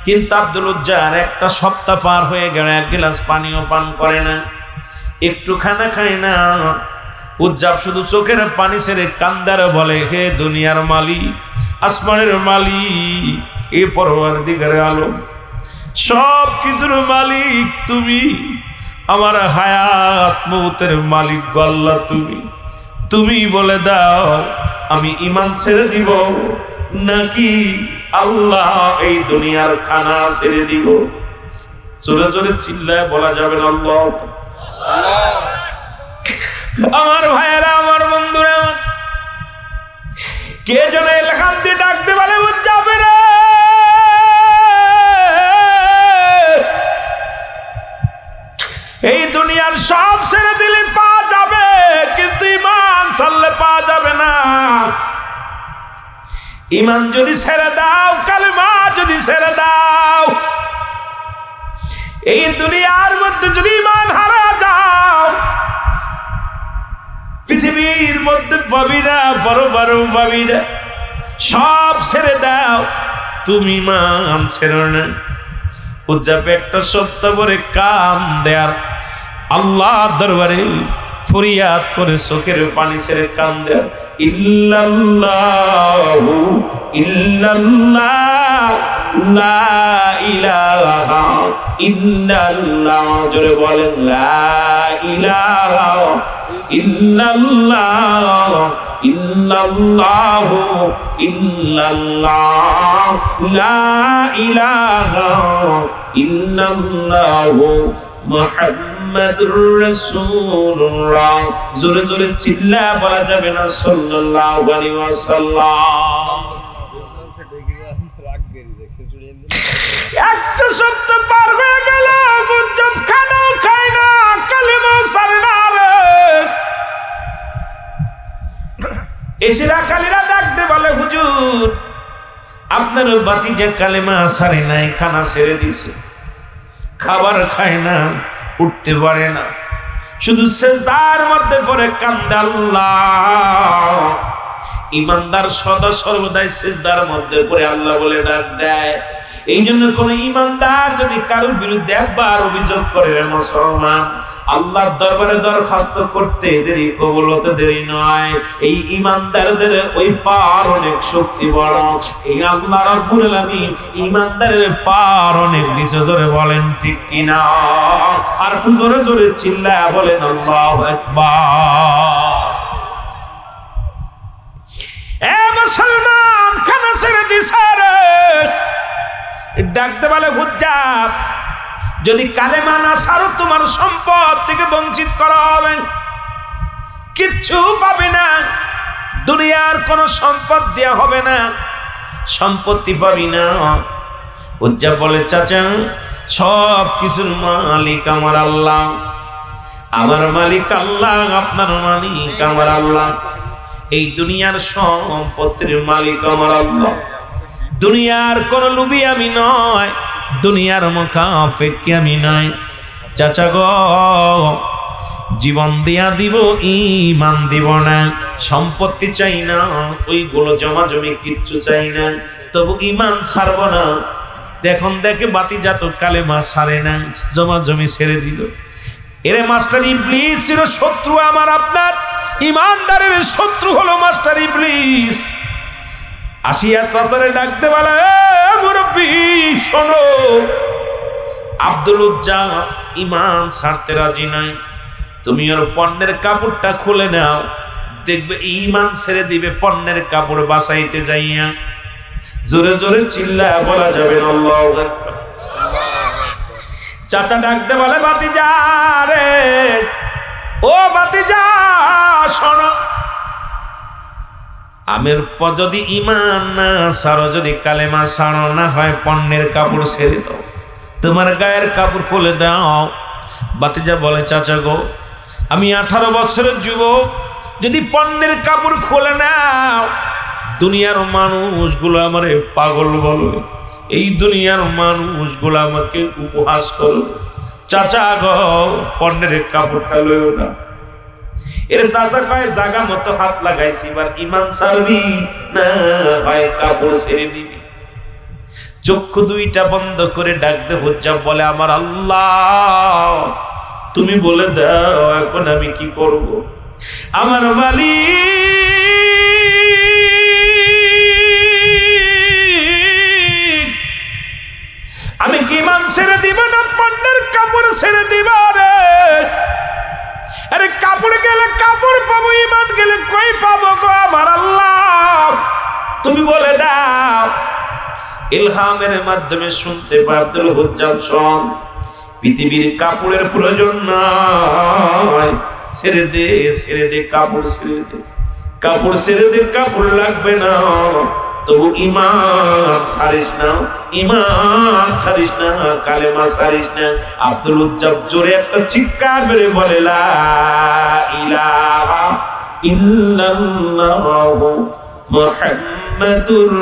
কিন্তু আব্দুল উজ্জার একটা সপ্তাহ পার হয়ে গেল 1 গ্লাস পানিও পান করে না, একটু খানা খায় না। উজ্জাব শুধু চোখের পানি ছেড়ে কান্দারে বলে, হে দুনিয়ার মালিক, আসমানের মালিক, এ পরওয়ারদিগারে আলম, সব কিছুর মালিক তুমি, আমার হায়াত মৌতের মালিক আল্লাহ তুমি, তুমি বলে দাও আমি ঈমান ছেড়ে দিব নাকি আল্লাহ এই দুনিয়ার খানা ছেড়ে দিব। জোরে জোরে চিল্লায় বলা যাবে না আল্লাহ। আমার ভাইয়েরা, আমার বন্ধুরা, কে যেন এলাকান দিয়ে ডাকতে বলে উজ্জাবে রে, এই দুনিয়ার সব ছেড়ে দিলে পাওয়া যাবে, কিন্তু ঈমান ছাড়লে পাওয়া যাবে না। ঈমান যদি ছেড়ে দাও, কালেমা যদি ছেড়ে দাও, এই দুনিয়ার মধ্যে যদি ঈমান হারা যাও, পৃথিবীর মধ্যে পাবি না, পরবারও পাবি না। সব ছেড়ে দাও, তুমি ঈমান ছেড়ো না। উজ্জাবে একটা সপ্তাহ পরে কাম দেয়ার আল্লাহ দরবারে ফরিয়াদ করে চোখের পানি ছেড়ে কাম দেয়ার, ইল্লাল্লাহু ইল্লাল্লাহ লা ইলাহা ইল্লাল্লাহ। জোরে বলেন লা ইলাহা ইল্লাল্লাহ ইল্লাল্লাহু ইল্লাল্লাহ লা ইলাহা ইল্লাল্লাহু মুহাম্মাদুর রাসূলুল্লাহ। জোরে জোরে চিল্লা বলা যাবে না সাল্লাল্লাহু আলাইহি ওয়াসাল্লাম। একটা সপ্তাহ পার হয়ে গেল, গুজব খানাও খায় না, কালেমা ছাড়ে না রে। এসিরা কালীরা ডাকতে বলে হুজুর আপনার বাতিজা কালেমা ছাড়ে নাই, খানা ছেড়ে দিছে, খাবার খায় না, উঠতে পারে না, শুধু সিজদার মধ্যে পড়ে কান্দে। আল্লাহ, ইমানদার সদা সর্বদাই সিজদার মধ্যে পড়ে আল্লাহ বলে ডাক দেয়। এই জন্য কোন ইমানদার যদি কারোর বিরুদ্ধে একবার অভিযোগ করে, মুসলমান, আল্লাহর দরবারে দরখাস্ত করতে দেরি, কবুল হতে দেরি নয়। এই ইমানদারদের ওই পার অনেক শক্তি বড়। এই আল্লাহ রাব্বুল আলামিন ইমানদারের পার অনেক নিচে। জোরে বলেন ঠিক কিনা? আর জোরে জোরে চিল্লায়া বলেন আল্লাহু আকবার। এ মুসলমান, খানা ছেড়ে দিছে রে, ডাকতে বলে হুজ্জাব, যদি কালেমা না ছাড়ো তোমার সম্পদ থেকে বঞ্চিত করা হবে, কিচ্ছু পাবে না, দুনিয়ার কোন সম্পদ দেয়া হবে না, সম্পত্তি পাবি না। হুজ্জাব বলে চাচা, সব কিছুর মালিক আমার আল্লাহ, আমার মালিক আল্লাহ, আপনার মালিক আমার আল্লাহ, এই দুনিয়ার সম্পত্তির মালিক আমার আল্লাহ। দুনিয়ার কোন লুবি আমি নয়, দুনিয়ার মুখাফেকি আমি নয়। চাচা গো, জীবন দিয়া দিব, ঈমান দিব না, সম্পত্তি চাই না, ওইগুলো জমা জমি কিচ্ছু চাই না, তবু ঈমান ছাড়ব না। দেখুন দেখে বাতিজা তো কালেমা ছাড়ে না, জমা জমি ছেড়ে দিল। এরে মাস্টার ইবলিস ছিল শত্রু আমার আপনার, ঈমানদারের শত্রু হলো মাস্টার ইবলিস। আসিয়া চাচারে ডাকতে বলে, মুরব্বী শোনো, আব্দুল উজ্জা ঈমান ছাড়তে রাজি নাই, তুমি ওর পণ্যের কাপড়টা খুলে নাও, দেখবে ঈমান ছেড়ে দিবে পণ্যের কাপড় বাঁচাইতে যাইয়া। জোরে জোরে চিল্লায়া বলা যাবে আল্লাহু আকবার। চাচা ডাকতে বলে, বাতিজা রে, ও বাতিজা শোনো, আমের যদি ঈমান না ছাড়ো, যদি কালেমা ছাড়ো, না হয় পণ্যের কাপড় ছেড়ে দাও, তোমার গায়ের কাপড় খুলে দাও। বাতিজা বলে, চাচা গো, আমি 18 বছরের যুবক, যদি পণ্যের কাপড় খুলে নাও, দুনিয়ার মানুষগুলো আমারে পাগল বলবে, এই দুনিয়ার মানুষগুলো আমাকে উপহাস করবে। চাচা গো, পণ্যের কাপড়টা লইও না। এর চাচা কয়, জায়গা মতো হাত লাগাইছি, এবার ঈমান ছাড়বি না হয় কাপড় ছেড়ে দিবি। চক্ষু দুইটা বন্ধ করে ডাকতে হুজ্জাব বলে, আমার আল্লাহ, তুমি বলে দাও এখন আমি কি করব। আমার মালিক, আমি কি ঈমান ছেড়ে দিব না পণ্যের কাপড় ছেড়ে দিব রে? আরে কাপড় গেলে কাপড় পাবো, ঈমান গেলে কই পাবো গো আমার আল্লাহ, তুমি বলে দাও। ইলহামের মাধ্যমে শুনতে পায় আব্দুল হুজ্জাব, শোন, পৃথিবীর কাপড়ের প্রয়োজন নাই, ছেড়ে দে, ছেড়ে দে, কাপড় ছেড়ে দে, কাপড় ছেড়ে দে, কাপড় লাগবে না, তবু ঈমান ছাড়িস না, ঈমান ছাড়িস না, কালেমা ছাড়িস না। আব্দুল হুজ্জাব জোরে একটা চিৎকার মেরে বলে, লা ইলাহা ইল্লাল্লাহু মুহাম্মাদুর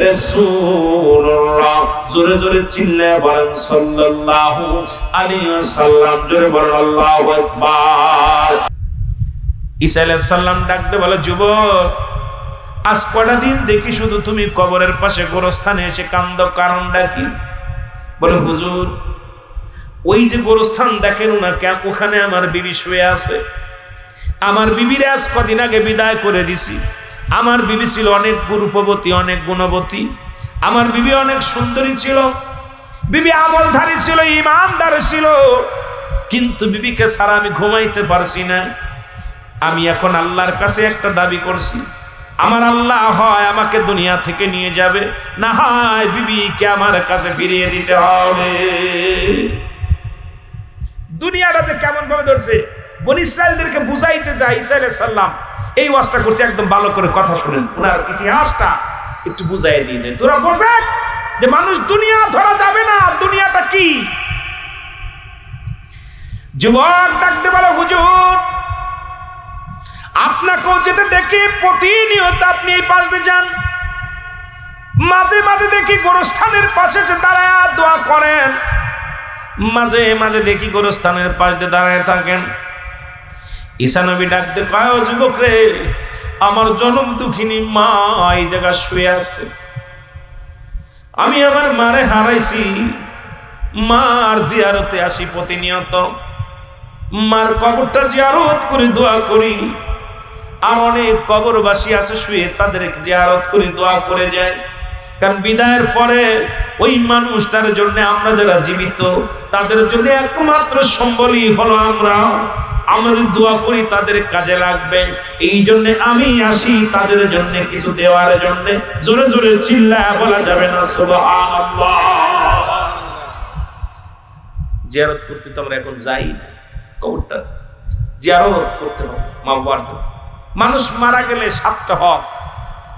রাসূলুল্লাহ। জোরে জোরে চিল্লায় বলেন সাল্লাল্লাহু আলাইহি ওয়াসাল্লাম। জোরে বলেন আল্লাহু আকবার। ঈসা আলাইহিস সালাম ডাকতে বলে, যুবক, আজ কটা দিন দেখি শুধু তুমি কবরের পাশে গোরস্থানে এসে কান্দ, কারণটা কি? বলে, হুজুর, ওই যে গোরস্থান দেখেন না, ওখানে আমার বিবি শুয়ে আছে। আমার বিবির আজ কদিন আগে বিদায় করে দিছি। আমার বিবি ছিল অনেক রূপবতী, অনেক গুণবতী, আমার বিবি অনেক সুন্দরী ছিল, বিবি আমলধারী ছিল, ঈমানদার ছিল, কিন্তু বিবিকে ছাড়া আমি ঘুমাইতে পারছি না। আমি এখন আল্লাহর কাছে একটা দাবি করছি, আমার আল্লাহ হয় আমাকে দুনিয়া থেকে নিয়ে যাবে, না হয় বিবিকে আমার কাছে ফিরিয়ে দিতে হবে। দুনিয়াটাতে কেমন ভাবে ধরছে, বনি ইসরাইলদেরকে বুঝাইতে যায় ঈসা আলাইহিস সালাম এই ওয়াজটা করছে। একদম ভালো করে কথা শুনেন, ওনার ইতিহাসটা একটু বুঝাই দিয়ে দেয়, তোরা বোঝেন যে মানুষ দুনিয়া ধরা যাবে না, দুনিয়াটা কি। যুবক ডাকতে বলে, হুজুর, আপনাকেও যেতে দেখি প্রতিনিয়ত আপনি এই পাশ দিয়ে যান, মাঝে মাঝে দেখি গোরস্থানের পাশে যে দাঁড়ায় দোয়া করেন, মাঝে মাঝে দেখি গোরস্থানের পাশে দাঁড়ায় থাকেন। ঈসা নবী ডাকতে কয়, ও যুবক রে, আমার জনম দুঃখিনী মা এই জায়গায় শুয়ে আছে। আমি আমার মারে হারাইছি, মার জিয়ারতে আসি প্রতিনিয়ত, মার কবরটা জিয়ারত করে দোয়া করি। আর অনেক কবরবাসী আছে শুয়ে, তাদের জিয়ারত করে দোয়া করে যায়। কারণ বিদায়ের পরে ওই মানুষটার জন্য আমরা যারা জীবিত, তাদের জন্য একমাত্র সম্বলই হলো আমরা। আমাদের দোয়া করি তাদের কাজে লাগবে, এই জন্য আমি আসি তাদের জন্য কিছু দেওয়ার জন্য। জোরে জোরে চিল্লায়া বলা যাবে না সুবহানাল্লাহ। জিয়ারত করতে তো আমরা এখন যাই না, কবরটা জিয়ারত করতে হবে মা বাবার জন্য। মানুষ মারা গেলে 7টা হক,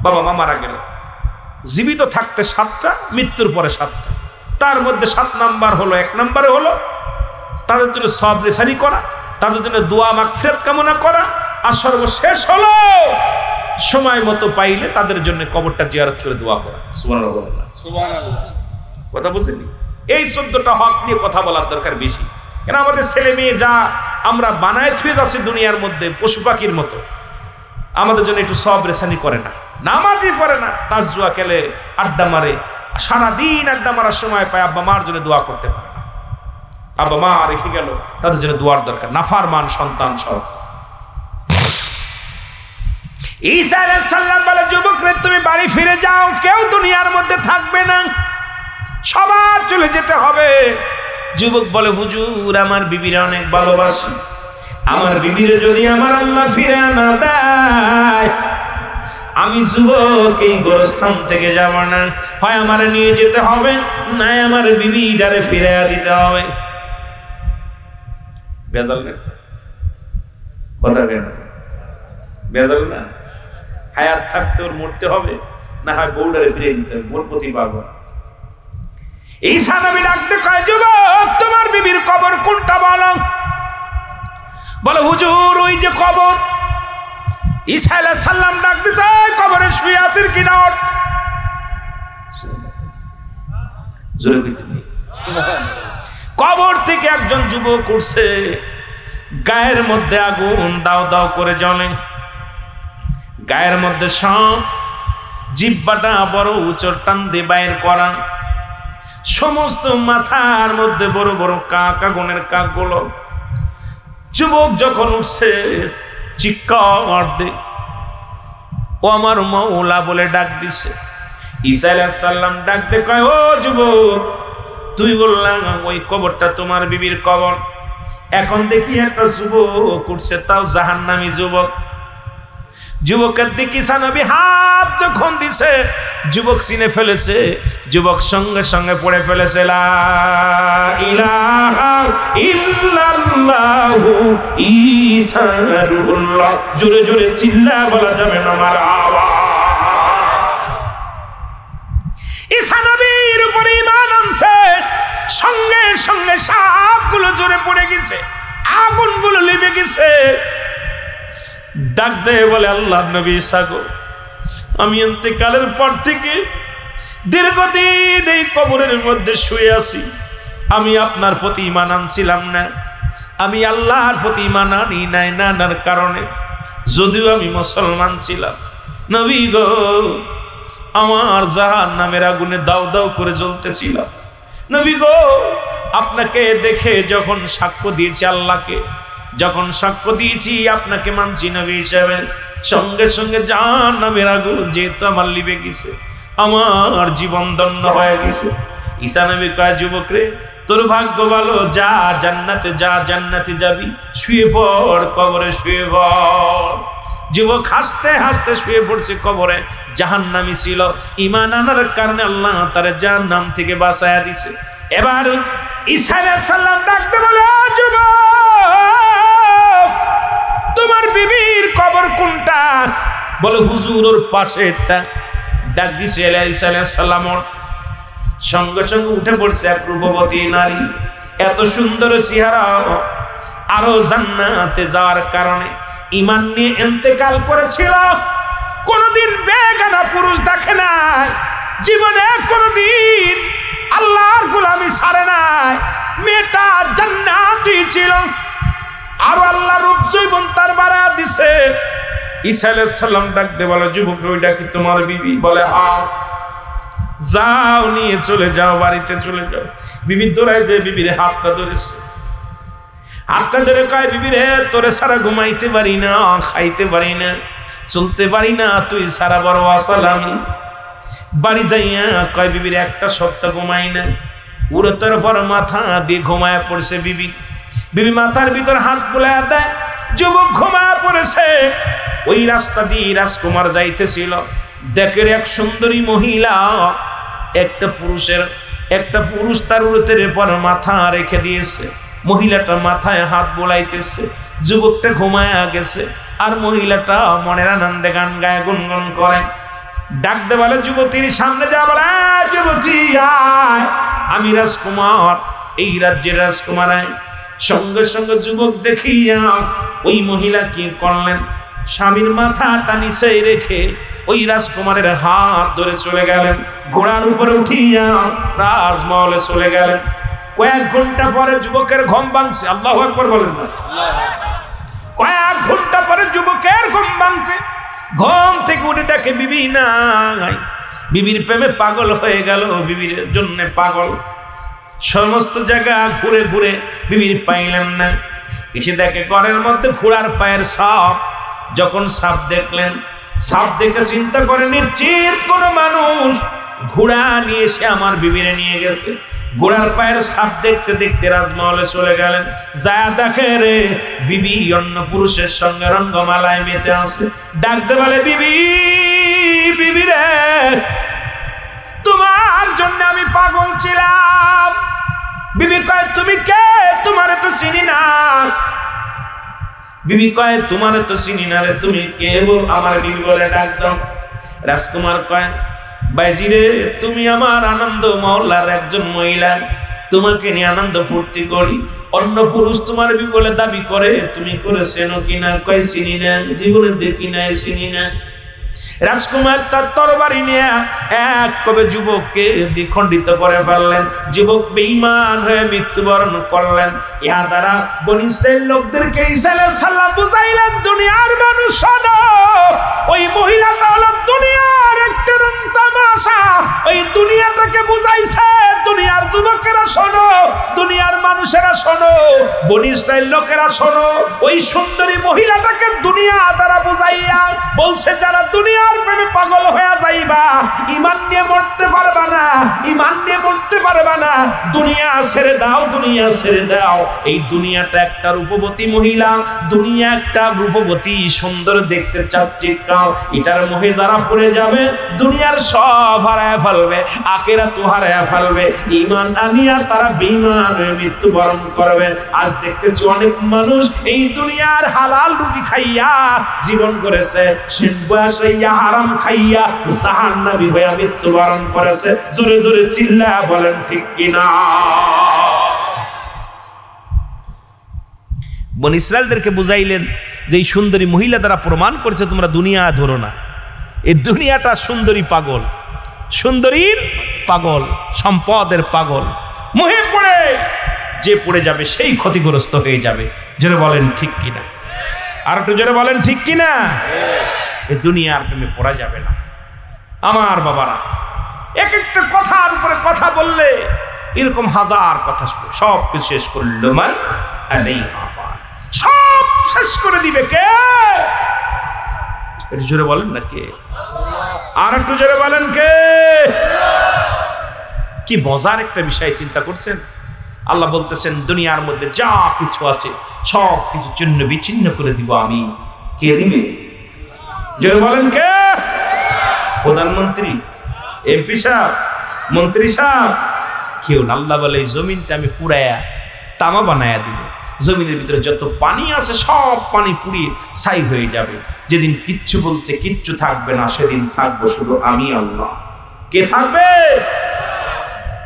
বাবা মা মারা গেলে জীবিত থাকতে 7টা, মৃত্যুর পরে 7টা। তার মধ্যে 7 নাম্বার হলো, 1 নম্বরে হলো তাদের জন্য সওয়াব রেসানি করা, তাদের জন্য দোয়া মাগফিরাত কামনা করা, আর সর্বশেষ হলো সময় মতো পাইলে তাদের জন্য কবরটা জিয়ারত করে দোয়া করা। সুবহানাল্লাহ, সুবহানাল্লাহ। কথা বুঝেনি? এই 14টা হক নিয়ে কথা বলার দরকার বেশি। কেন আমাদের ছেলে মেয়ে যা আমরা বানায় থুয়ে যাচ্ছি দুনিয়ার মধ্যে পশু পাখির মতো, আমাদের জন্য একটু সওয়াব রেসানি করে না, নামাজই পড়ে না, তাস জুয়া খেলে, আড্ডা মারে, সারাদিন আড্ডা মারার সময় পায় আব্বা মার জন্য দোয়া করতে পারে না। আব্বা মা রেখে গেল, তাদের জন্য দোয়ার দরকার। নাফরমান সন্তান সব। ঈসা আলাইহিস সালাম বলে, যুবক রে, তুমি বাড়ি ফিরে যাও, কেউ দুনিয়ার মধ্যে থাকবে না, সবার চলে যেতে হবে। যুবক বলে, হুজুর, আমার বিবিরা অনেক ভালোবাসি, আমার বিবিরে যদি আমার আল্লাহ ফিরে না দেয়, আমি যুবক এই গোরস্থান থেকে যাব না। হয় আমার নিয়ে যেতে হবে, না আমার বিবিটারে ফিরে দিতে হবে। বেজাল না কথা, কেন বেজাল না? হায়াত থাকতে ওর মরতে হবে, না হয় বউডারে ফিরে দিতে হবে, মোর প্রতি পাগল। ঈসা নবী ডাকতে কয়, যুবক, তোমার বিবির কবর কোনটা বলো? বলে, হুজুর, ওই যে কবর। ঈসা আলাইহিস সালাম ডাকতে চায়, কবরে শুয়ে আছেন কিনা? জোরে কইতে নেই। কবর থেকে একজন যুবক উঠছে, গায়ের মধ্যে আগুন দাও দাও করে জ্বলে, গায়ের মধ্যে সব, জিহ্বাটা বড় উঁচু টান দিয়ে বাইর করা, সমস্ত মাথার মধ্যে বড় বড় কাক, আগুনের কাকগুলো। যুবক যখন উঠছে, চিৎকার দে, ও আমার মাওলা বলে ডাক দিছে। ঈসা আলাইহিস সালাম ডাকতে কয়, ও যুবক, তুই বললাম ওই কবরটা তোমার বিবির কবর, এখন দেখি একটা যুবক উঠছে, তাও জাহান্নামী যুবক। যুবকের দিকে ঈসা নবী হাত যখন দিছে, যুবক চিনে ফেলেছে, যুবক সঙ্গে সঙ্গে পড়ে ফেলেছে, লা ইলাহা ইল্লাল্লাহু ঈসা রুহুল্লাহ। জোরে জোরে চিল্লা বলা যাবে না মারহাবা। ঈসা নবীর উপরে ঈমান আনছে, সঙ্গে সঙ্গে সাপগুলো জোরে পড়ে গেছে, আগুনগুলো লেগে গেছে। ডাক দেয় বলে, আল্লাহ নবী ঈসা গো, আমি ইন্তেকালের পর থেকে দীর্ঘদিন এই কবরের মধ্যে শুয়ে আছি, আমি আপনার প্রতি ঈমান আনছিলাম না, আমি আল্লাহর প্রতি ঈমান আনি নাই, না আনার কারণে যদিও আমি মুসলমান ছিলাম, নবী গো, আমার জাহান্নামের আগুনে দাউ দাউ করে জ্বলতেছিলাম। নবী গো, আপনাকে দেখে যখন সাক্ষ্য দিয়েছি আল্লাহকে, যখন সাক্ষ্য দিয়েছি আপনাকে মানছি নবী হিসেবে, সঙ্গে সঙ্গে জাহান্নামের আগুন যেহেতু আমার লিবে গেছে, আমার জীবন ধন্য হয়ে গেছে। ঈসা নবী কয়, যুবক রে, তোর ভাগ্য ভালো, যা জান্নাতে যা, জান্নাতে যাবি, শুয়ে পড় কবরে, শুয়ে পড়। যুবক হাসতে হাসতে শুয়ে পড়ছে কবরে। জাহান্নামী ছিল, ঈমান আনার কারণে আল্লাহ তার জাহান্নাম থেকে বাঁচায়া দিছে। এবার ঈসা আলাইহিস সালাম ডাকতে বলে, যুবক, তোমার বিবির কবর কোনটা? বলে, হুজুর, ওর পাশেরটা। ডাক দিছে ঈসা আলাইহিস সালাম, সঙ্গে সঙ্গে উঠে পড়ছে এক রূপবতী নারী, এত সুন্দর চেহারা, আরো জান্নাতে যাওয়ার কারণে ঈমান নিয়ে ইন্তেকাল করেছিল, কোনদিন বেগানা পুরুষ দেখে নাই, জীবনে কোনদিন আল্লাহর গোলামি ছাড়ে নাই। মেয়েটা জান্নাতি ছিল, আর আল্লাহ রূপ যৌবন তার বাড়া দিছে। ঈসা আলাইহিস সালাম ডাক দিয়ে বলে, যুবক ওইটা কি তোমার বিবি? বলে হ্যাঁ। যাও নিয়ে চলে যাও, বাড়িতে চলে যাও। বিবি দৌড়ায় যে বিবির হাতটা ধরেছে, হাতটা ধরে কয়, বিবি রে তোরে সারা ঘুমাইতে পারি না, খাইতে পারি না, চলতে পারি না, তুই সারা বড় আসালামি। বাড়ি যাইয়া কয়, বিবির একটা সপ্তাহ ঘুমাই না। উড়তর পর মাথা দিয়ে ঘুমায় পড়ছে বিবি। বিবি মাথার ভিতর হাত বুলায় দেয়, যুবক ঘুমায় পড়েছে। ওই রাস্তা দিয়ে রাজকুমার যাইতেছিল, দেখে এক সুন্দরী মহিলা, একটা পুরুষ তার উড়তের পর মাথা রেখে দিয়েছে। মহিলাটা মাথায় হাত বোলাইতেছে, যুবকটা ঘুমায় গেছে, আর মহিলাটা মনের আনন্দে গান গায়ে গুনগুন করে। ডাক দে বলে, যুবতীর সামনে যা, বলে যুবতী আয়, আমি রাজকুমার, এই রাজ্যের রাজকুমার আয়। সঙ্গে সঙ্গে যুবক দেখিয়া ওই মহিলা কি করলেন, স্বামীর মাথাটা নিচে রেখে ওই রাজকুমারের হাত ধরে চলে গেলেন, ঘোড়ার উপরে উঠিয়া রাজমহলে চলে গেলেন। কয়েক ঘন্টা পরে যুবকের ঘুম ভাঙছে। আল্লাহু আকবার বলেন না। কয়েক ঘন্টা পরে যুবকের ঘুম ভাঙছে। ঘুম থেকে উঠে দেখে বিবি নাই। বিবির প্রেমে পাগল হয়ে গেল, বিবির জন্য পাগল। সমস্ত জায়গা ঘুরে ঘুরে বিবির পাইলেন না। এসে দেখে ঘরের মধ্যে ঘোড়ার পায়ের সাপ। যখন সাপ দেখলেন, সাপ দেখে চিন্তা করে, নিশ্চিত কোন মানুষ ঘোড়া নিয়ে এসে আমার বিবিরে নিয়ে গেছে। ঘোড়ার পায়ের সাপ দেখতে দেখতে রাজমহলে চলে গেলেন। যা দেখে রে, বিবি অন্য পুরুষের সঙ্গে রঙ্গমালায় মেতে আছে। ডাকতে বলে, বিবি, বিবি রে, তোমার জন্য আমি পাগল ছিলাম। বিবি কয়, তুমি কে? তোমারে তো চিনি না। বিবি কয়, তোমারে তো চিনি না রে, তুমি কে? আমার বিবি বলে ডাক দাও। রাজকুমার কয়, বাইজি রে, তুমি আমার আনন্দ মহল্লার একজন মহিলা, তোমাকে নিয়ে আনন্দ ফুর্তি করি। অন্য পুরুষ তোমার বিবি বলে দাবি করে, তুমি করেছেন কিনা? কয়, চিনি না, জীবনে দেখি নাই, চিনি না। রাজকুমার তার তরবারি নিয়ে এক কবে যুবককে দ্বিখণ্ডিত করে ফেললেন। যুবক বেঈমান হয়ে মৃত্যুবরণ করলেন। ইহা দ্বারা বনী ইসরাইল লোকদেরকে ঈসা আলাইহিস সালাম বুঝাইলেন, দুনিয়ার মানুষ শোনো, ওই মহিলাটা হলো দুনিয়ার একটা রং তামাশা। ওই দুনিয়াটাকে বুঝাইছে। দুনিয়ার যুবকেরা শোনো, দুনিয়ার মানুষেরা শোনো, বনী ইসরাইল লোকেরা শোনো, ওই সুন্দরী মহিলাটাকে দুনিয়া দ্বারা বুঝাইয়া বলছে, যারা দুনিয়ার প্রেমে পাগল হয়ে যাইবা, ঈমান নিয়ে মরতে পারবা না, ঈমান নিয়ে মরতে পারবা না, দুনিয়া ছেড়ে দাও, দুনিয়া ছেড়ে দাও। এই দুনিয়াটা একটা রূপবতী মহিলা, দুনিয়া একটা রূপবতী সুন্দর দেখতে চাকচিক্কাও, এটার মোহে যারা পড়ে যাবে, দুনিয়ার সব হারায় ফেলবে, আখিরাত হারায় ফেলবে। ঈমান আনিয়া তারা বেঈমান হয়ে মৃত্যুবরণ করবে। আজ দেখতেছি অনেক মানুষ এই দুনিয়ার হালাল রুজি খাইয়া জীবন করেছে, শেষ বয়সে হারাম খাইয়া জাহান্নামী হয়ে মৃত্যুবরণ করেছে। জোরে জোরে চিল্লায়া বলেন ঠিক কিনা? বনী ইসরাইলদেরকে বুঝাইলেন যে এই সুন্দরী মহিলা দ্বারা প্রমাণ করেছে তোমরা দুনিয়া ধরো না। এই দুনিয়াটা সুন্দরী পাগল, সুন্দরীর পাগল, সম্পদের পাগল। মোহে পড়ে যে পড়ে যাবে সেই ক্ষতিগ্রস্ত হয়ে যাবে। জোরে বলেন ঠিক কিনা? আর একটু জোরে বলেন ঠিক কিনা? এই দুনিয়ার প্রেমে পড়া যাবে না। আমার বাবারা, এক একটা কথার উপরে কথা বললে এরকম হাজার কথা, সব কিছু শেষ করল মান আলাইহা ফান, সব শেষ করে দিবে কে? একটু জোরে বলেন না কে? আর একটু জোরে বলেন কে? কি মজার একটা বিষয় চিন্তা করছেন। আল্লাহ বলতেছেন দুনিয়ার মধ্যে যা কিছু আছে সব কিছু চিহ্ন বিচ্ছিন্ন করে দিব আমি। কে দিবে? জোরে বলেন কে? প্রধানমন্ত্রী, এমপি সাহেব, মন্ত্রী সাহেব, কেউ না। আল্লাহ বলে এই জমিনটা আমি পুরায়া তামা বানায়া দিব। জমিনের ভিতরে যত পানি আছে সব পানি পুড়িয়ে ছাই হয়ে যাবে। যেদিন কিচ্ছু বলতে কিচ্ছু থাকবে না, সেদিন থাকবো শুধু আমি আল্লাহ। কে থাকবে?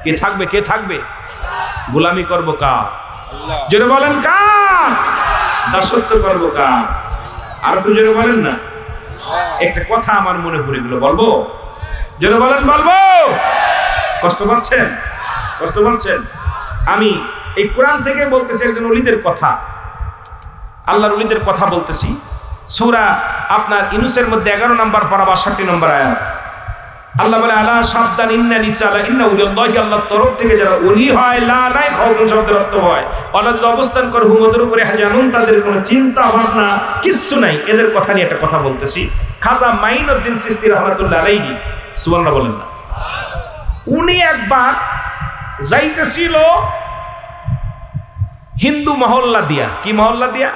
কে থাকবে? কে থাকবে? গোলামি করবো কার? জোরে বলেন কার? দাসত্ব করবো কার? আর একটু জোরে বলেন না। একটা কথা আমার মনে পড়ে গেল, বলবো? যেন বলেন বলবো। কষ্ট পাচ্ছেন? কষ্ট পাচ্ছেন? আমি এই কোরআন থেকে বলতেছি একজন ওলিদের কথা, আল্লাহর ওলিদের কথা বলতেছি। সূরা আপনার ইউনূসের মধ্যে 11 নম্বর পারা 62 নম্বর আয়াত। আল্লাহ বলে আলা সাবধান ইন্না নিসালা ইন্না উলিল্লাহি, আল্লাহর তরফ থেকে যারা ওলি হয়, লা নাই খাউফুন শব্দের অর্থ হয় আল্লাহ যদি অবস্থান করে হুমদের উপরে হাজানুন, তাদের কোনো চিন্তা ভাবনা কিচ্ছু নাই। এদের কথা নিয়ে একটা কথা বলতেছি। খাজা মাইনুদ্দিন চিশতি রাহমাতুল্লাহ আলাইহি, সুবহানাল্লাহ বলেন না। উনি একবার যাইতেছিল হিন্দু মহল্লা দিয়া। কি মহল্লা দিয়া?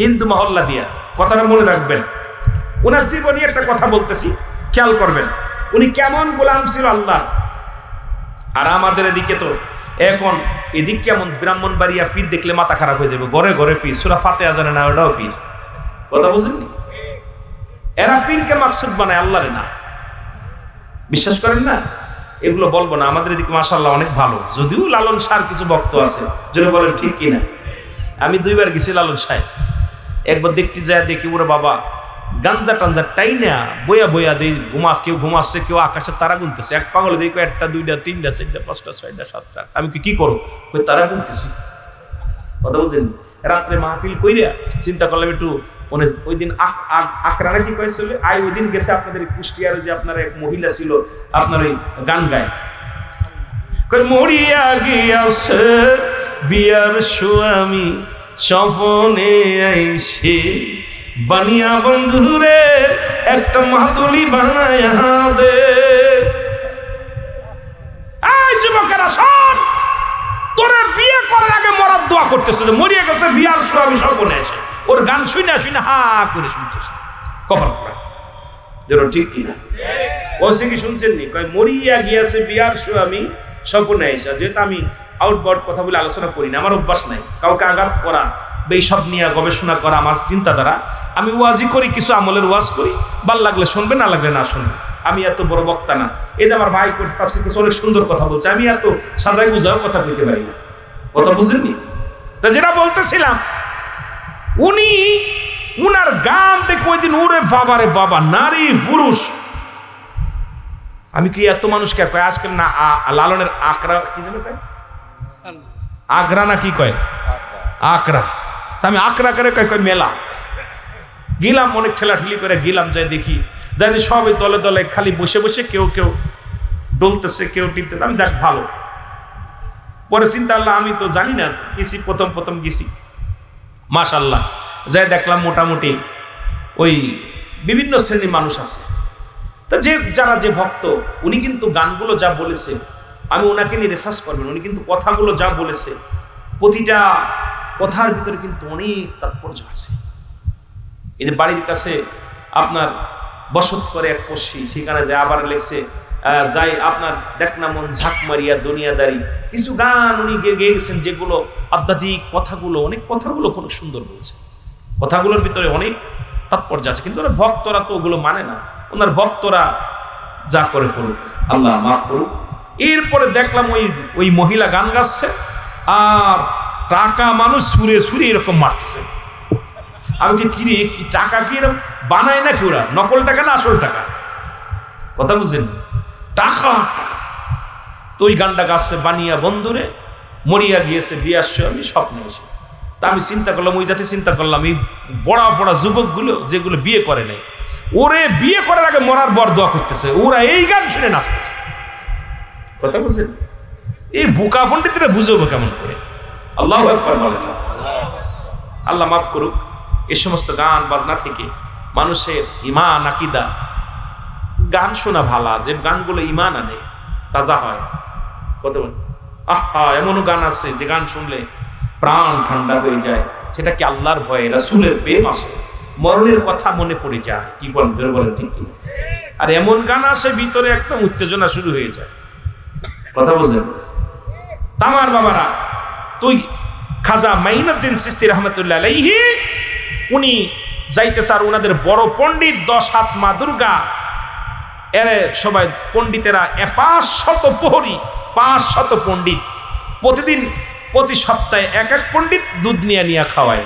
হিন্দু মহল্লা দিয়া। কথাটা মনে রাখবেন। উনার জীবনী একটা কথা বলতেছি, খেয়াল করবেন। উনি কেমন গোলাম ছিল আল্লাহ। আর আমাদের এদিকে তো এখন এদিক কেমন ব্রাহ্মণবাড়িয়া পীর দেখলে মাথা খারাপ হয়ে যাবে, ঘরে ঘরে পীর, সূরা ফাতিহা জানে না, ওটাও পীর। কথা বুঝেননি? এরা পীরকে মাকসুদ বানায়, আল্লাহরে না। বিশ্বাস করেন না? এগুলো বলবো না। আমাদের এদিকে মাশাআল্লাহ অনেক ভালো, যদিও লালন শাহর কিছু ভক্ত আছে, যেন বলেন ঠিক কিনা। আমি 2 বার গেছি লালন শাহ। একবার দেখতে যায়, দেখি ওরে বাবা গাঞ্জা টাঞ্জা টাইনা বইয়া বইয়া দেই, কেউ ঘুমাচ্ছে, কেউ আকাশে তারা গুনতেছে। এক পাগল দেখো 1টা 2টা 3টা 4টা 5টা 6টা 7টা। আমি কি করো? ওই তারা গুনতেছি। কথা বুঝেন? রাত্রে মাহফিল কইরা চিন্তা করলাম একটু মানে ওই দিন আকরানা কি কয়েছিল, ওই দিন গেছে আপনাদের কুষ্টিয়ার, যে আপনার এক মহিলা ছিল আপনার ওই গান গায়, কই মরিয়া গিয়াছে বিয়ার স্বামী স্বপনে আইসে, বানিয়া বন্ধুরে একটা মাদুলি বানায়া দে। এই যুবকেরা শোন, তোরে বিয়ে করার আগে মরার দোয়া করতেছে, যে মরিয়া গেছে বিয়ার স্বামী স্বপনে আসে। ওর গান শুনে শুনে হা করে শুনতেছে, কফর করা যেন ঠিক কিনা। ও সে কি শুনছেন নি? কয় মরিয়া গিয়াছে বিয়ার স্বামী স্বপনে আইসা। যেহেতু আমি আউটবাউট কথা বলে আলোচনা করি না, আমার অভ্যাস নাই কাউকে আঘাত করা, এইসব নিয়ে গবেষণা করা আমার চিন্তাধারা। আমি ওয়াজি করি, কিছু আমলের ওয়াজ করি, ভাল লাগলে শুনবে, না লাগলে না শুনবে। আমি এত বড় বক্তা না। এই যে আমার ভাই তাফসীর করছে, অনেক সুন্দর কথা বলছে, আমি এত সাদাই বুঝাও কথা কইতে পারি না। কথা বুঝেননি? তা যেটা বলতেছিলাম, উনি উনার গান দেখে ওই দিন, ওরে বাবা রে বাবা, নারী পুরুষ। আমি কি এত মানুষকে কয় আজকাল না, লালনের আকরা কি জানো কয়, আগ্রা না কি কয়, আকরা। তা আমি আকরা করে কয় মেলা গেলাম, অনেক ঠেলাঠেলি করে গেলাম, যাই দেখি জানি সবাই দলে দলে খালি বসে বসে, কেউ কেউ ডলতেছে, কেউ টিপতেছে। আমি দেখ ভালো। পরে চিন্তা করলাম, আমি তো জানি না, গেছি প্রথম গেছি, মাশাআল্লাহ যাই দেখলাম মোটামুটি ওই বিভিন্ন শ্রেণীর মানুষ আছে। তা যারা যে ভক্ত, উনি কিন্তু গানগুলো যা বলেছে, আমি ওনাকে নিয়ে রিসার্চ করবেন, উনি কিন্তু কথাগুলো যা বলেছে, প্রতিটা কথার ভিতরে কিন্তু অনেক তাৎপর্য আছে। এই যে বাড়ির কাছে আপনার বসত করে এক পড়শি, সেখানে যায় আবার লেখছে যাই আপনার দেখ না মন ঝাঁক মারিয়া দুনিয়াদারি, কিছু গান উনি গেয়ে গেছেন, যেগুলো আধ্যাত্মিক কথাগুলো, অনেক কথাগুলো খুব সুন্দর বলছে। কথাগুলোর ভিতরে অনেক তাৎপর্য আছে, কিন্তু ওরা ভক্তরা তো ওগুলো মানে না। ওনার ভক্তরা যা করে করুক, আল্লাহ মাফ করুক। এরপরে দেখলাম ওই মহিলা গান গাচ্ছে, আর টাকা মানুষ সুরে সুরে এরকম মারছে। আমি কি টাকা কি এরকম বানায় নাকি ওরা? নকল টাকা না আসল টাকা? কথা বুঝছেন? টাকা তো ওই গানটা গাচ্ছে, বানিয়া বন্ধুরে মরিয়া গিয়েছে বিয়ার স্বামী স্বপ্নে এসে। তা আমি চিন্তা করলাম, ওই জাতি চিন্তা করলাম, এই বড় বড় যুবকগুলো যেগুলো বিয়ে করে নাই, ওরে বিয়ে করার আগে মরার বর দোয়া করতেছে, ওরা এই গান শুনে নাচতেছে। কথা বুঝছেন? এই বোকা পণ্ডিতরা বুঝবো কেমন করে? আল্লাহু আকবার বলেন। আল্লাহ মাফ করুক। এই সমস্ত গান বাজনা থেকে মানুষের ঈমান আকীদা, গান শোনা ভালো, যে গানগুলো ঈমান আনে, তাজা হয়। কত আহা, এমনও গান আছে যে গান শুনলে প্রাণ ঠান্ডা হয়ে যায়। সেটা কি আল্লাহর ভয়ে, রাসূলের প্রেম আসে, মরণের কথা মনে পড়ে যায়। কি বলেন ঠিক কি? আর এমন গান আসে ভিতরে একদম উত্তেজনা শুরু হয়ে যায়। কথা বুঝলেন? তামার বাবারা, তুই খাজা মাইনুদ্দিন চিশতি রহমতুল্লাহ আলাইহি, উনি যাইতে স্যার ওনাদের বড় পণ্ডিত 10 হাত মা দুর্গা, এর সবাই পণ্ডিতেরা 500 প্রহরী, 500 পণ্ডিত, প্রতিদিন প্রতি সপ্তাহে এক পণ্ডিত দুধ নিয়ে খাওয়ায়।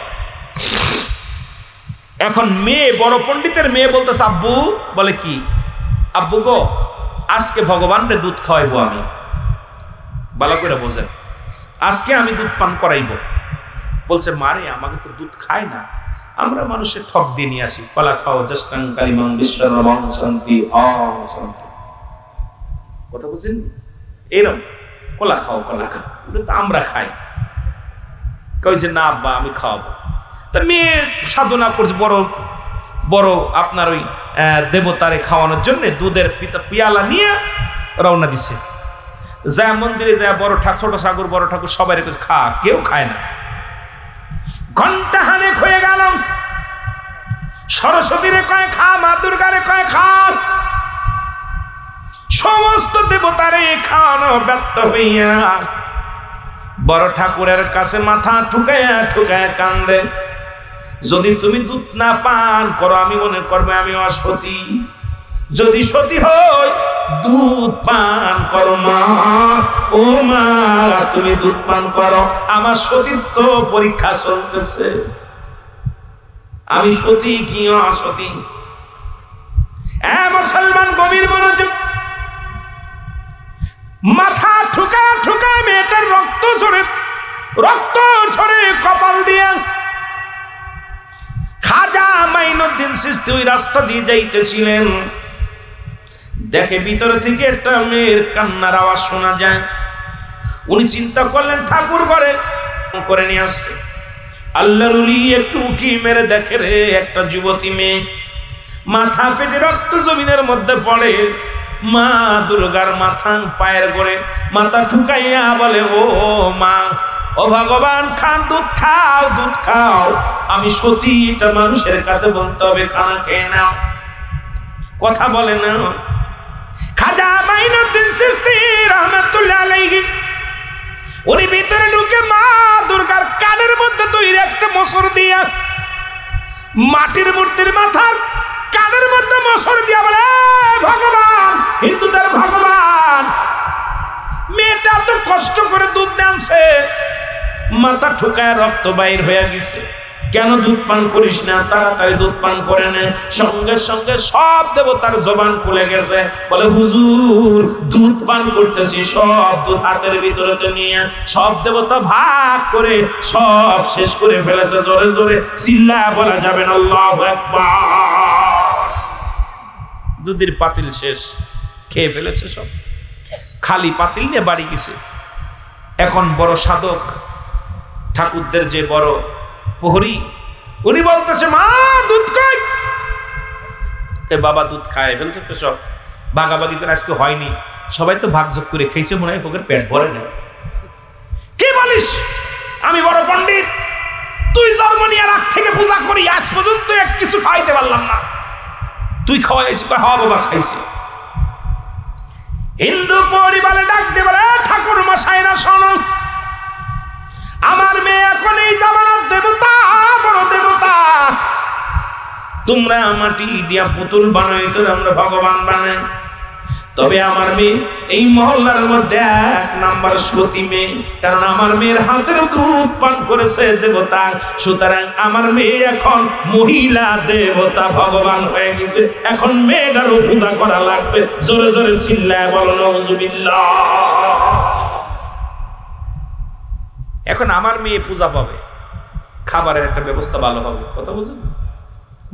এখন মেয়ে, বড় পণ্ডিতের মেয়ে বলতেছে, আব্বু, বলে কি আব্বু গো, আজকে ভগবানরে দুধ খাওয়াইবো আমি, ভালো করে বোঝেন, আজকে আমি দুধ পান করাইবো। বলছে মারে আমাকে তো দুধ খায় না, আমরা মানুষের ঠক দিয়ে নিয়ে আসি, কলা খাও জস্টাং কালিমাং বিশ্বরমং শান্তি শান্তি, কথা বুঝেন? এরকম কলা খাও কলা খাও, তো আমরা খাই। কই যে না আব্বা আমি খাওয়াবো। তা মেয়ে সাধনা করছে, বড় বড় আপনার ওই দেবতারে খাওয়ানোর জন্য দুধের পিয়ালা নিয়ে রওনা দিছে। যা মন্দিরে যায় বড় ছোট ঠাকুর বড় ঠাকুর সবাই খা, কেউ খায় না। ঘন্টা হানেক হয়ে গেল, সরস্বতীরে কয় খা, মা দুর্গারে কয় খা, সমস্ত দেবতারে খাওয়ানো ব্যর্থ হইয়া বড় ঠাকুরের কাছে মাথা ঠুকাইয়া ঠুকাইয়া কান্দে। যদি তুমি দুধ না পান করো আমি মনে করবে আমি অসতী, যদি সতী হই দুধ পান করো মা, ও মা তুমি দুধ পান করো, আমার সতীত্ব পরীক্ষা চলতেছে, আমি সতী কি অসতী। মুসলমান গভীর মনোযোগ, মাথা ঠুকা ঠুকা মেয়েটার রক্ত ঝরে কপাল দিয়া। খাজা মাইনুদ্দিন চিশতি ওই রাস্তা দিয়ে যাইতেছিলেন, দেখে ভিতরে থেকে একটা মেয়ের কান্নার আওয়াজ শোনা যায়। উনি চিন্তা করলেন ঠাকুর ঘরে করে নিয়ে আসছে। আল্লাহর ওলি একটু উকি মেরে দেখে রে একটা যুবতী মেয়ে, মাথা ফেটে রক্ত জমিনের মধ্যে পড়ে। মা দুর্গার মাথা পায়ের করে মাথা ঠুকাইয়া বলে ও মা, ও ভগবান খান দুধ খাও দুধ খাও, আমি সতী, এটা মানুষের কাছে বলতে হবে, খানা খেয়ে নাও, কথা বলে না। খাজা মাইনুদ্দিন চিশতি রাহমাতুল্লাহ আলাইহি উনি ভিতরে ঢুকে মা দুর্গার কানের মধ্যে তৈরি একটা মোসর দিয়া, মাটির মূর্তির মাথার কানের মধ্যে মোসর দিয়া বলে ভগবান, হিন্দুদের ভগবান, মেয়েটা তো কষ্ট করে দুধ আনছে, মাথা ঠুকায় রক্ত বাইর হয়ে গেছে, কেন দুধ পান করিস না, তাড়াতাড়ি দুধ পান করে নে। সঙ্গে সঙ্গে সব দেবতার জবান খুলে গেছে, বলে হুজুর দুধ পান করতেছি, সব দুধ হাতের ভিতরে তো নিয়ে সব দেবতা ভাগ করে সব শেষ করে ফেলেছে। জোরে জোরে চিল্লায়া বলা যাবে না আল্লাহু আকবার। দুধের পাতিল শেষ, খেয়ে ফেলেছে সব, খালি পাতিল নিয়ে বাড়ি গেছে। এখন বড় সাধক ঠাকুরদের যে বড় প্রহরী, উনি বলতেছে মা দুধ খাই, বাবা দুধ খায় ফেলছে তো সব, ভাগাভাগি করে আজকে হয়নি, সবাই তো ভাগযোগ করে খেয়েছে, মনে হয় ওদের পেট ভরে না। কি বলিস, আমি বড় পণ্ডিত, তুই জন্ম নিয়ে রাগ থেকে পূজা করি, আজ পর্যন্ত এক কিছু খাওয়াইতে পারলাম না, তুই খাওয়াইছি? হ্যাঁ বাবা খাইছি। হিন্দু পরিবারে ডাক দিয়ে বলে ঠাকুর মশাইরা শোনো, আমার মেয়ে এখন এই জামানার দেবতা, বড় দেবতা, তোমরা মাটি দিয়া পুতুল বানাই তো আমরা ভগবান বানাই, তবে আমার মেয়ে এই মহল্লার মধ্যে এক নাম্বার সতী মেয়ে, কারণ আমার মেয়ের হাতের দুধ পান করেছে দেবতা, সুতরাং আমার মেয়ে এখন মহিলা দেবতা ভগবান হয়ে গেছে, এখন মেয়েটারও পূজা করা লাগবে। জোরে জোরে চিল্লায় বলো নাউজুবিল্লাহ। এখন আমার মেয়ে পূজা পাবে, খাবারের একটা ব্যবস্থা ভালো হবে, কথা বুঝুন,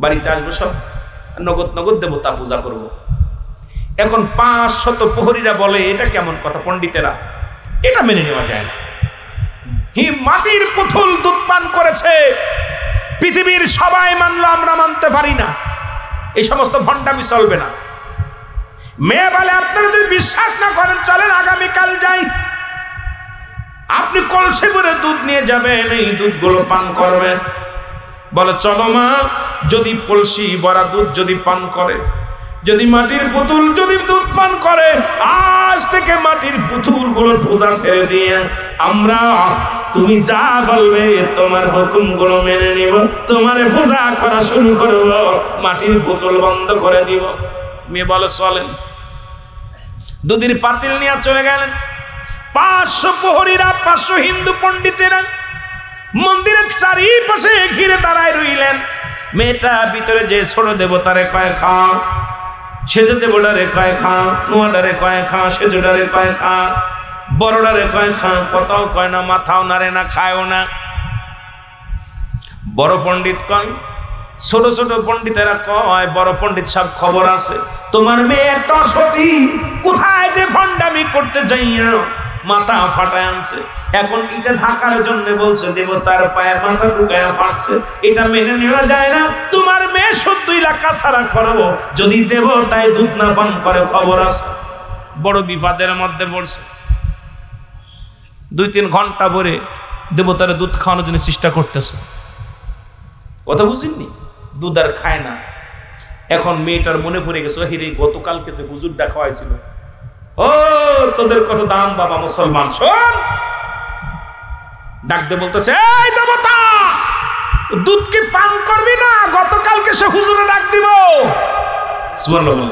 বাড়িতে আসবো সব নগদ নগদ দেবতা পূজা করব। এখন 500 প্রহরীরা বলে এটা কেমন কথা, পণ্ডিতেরা এটা মেনে নেওয়া যায় না। মাটির পুতুল দুধ পান করেছে, পৃথিবীর সবাই মানলো, আমরা মানতে পারি না, এই সমস্ত ভণ্ডামি চলবে না। মেয়ে বলে আপনারা যদি বিশ্বাস না করেন চলেন আগামীকাল যাই, আপনি কলসি ভরে দুধ নিয়ে যাবেন, এই দুধগুলো পান করবেন। বলে চলো মা, যদি কলসি ভরা দুধ যদি পান করে, যদি মাটির পুতুল যদি দুধ পান করে, আজ থেকে মাটির পুতুল গুলোর পূজা ছেড়ে দিয়ে আমরা, তুমি যা বলবে তোমার হুকুম গুলো মেনে নিব, তোমারে পূজা করা শুরু করব, মাটির পুতুল বন্ধ করে দিব। মেয়ে বলে চলেন। দুধের পাতিল নিয়ে চলে গেলেন। 500 প্রহরীরা, 500 হিন্দু পণ্ডিতেরা মন্দিরের চারিপাশে ঘিরে দাঁড়ায় রইলেন। মেয়েটা ভিতরে যে ছোট দেবতারে কয় খাও, সেজে দেবডারে কয় খা, নোয়াডারে কয় খা, সেজোডারে কয় খা, বড়ডারে কয় খা, কথাও কয় না, মাথাও নাড়ে না, খায়ও না। বড় পণ্ডিত কয়, ছোট ছোট পণ্ডিতেরা কয়, বড় পণ্ডিত সব খবর আছে, তোমার মেয়ে একটা সতী, কোথায় যে ভণ্ডামি করতে যাইয়া মাথা ফাটায় আনছে, এখন এটা ঢাকার জন্য বলছে দেবতার পায়ে মাথা ঢুকায় ফাটছে, এটা মেনে নেওয়া যায় না। তোমার মেয়ে 70 লাখ ছাড়া করবো, যদি দেবতায় দুধ না পান করে খবর আছে। বড় বিপদের মধ্যে পড়ছে। 2-3 ঘন্টা পরে দেবতার দুধ খাওয়ানোর জন্য চেষ্টা করতেছে, কথা বুঝিনি, দুধ আর খায় না। এখন মেয়েটার মনে পড়ে গেছে, হিরে গতকালকে তো হুজুর দেখা হয়েছিল, ও তোদের কত দাম বাবা মুসলমান, শোন। ডাকতে বলতেছে, এই দেবতা, দুধ কি পান করবি না? গতকালকে সে হুজুরে ডাক দিব। সুবহানাল্লাহ।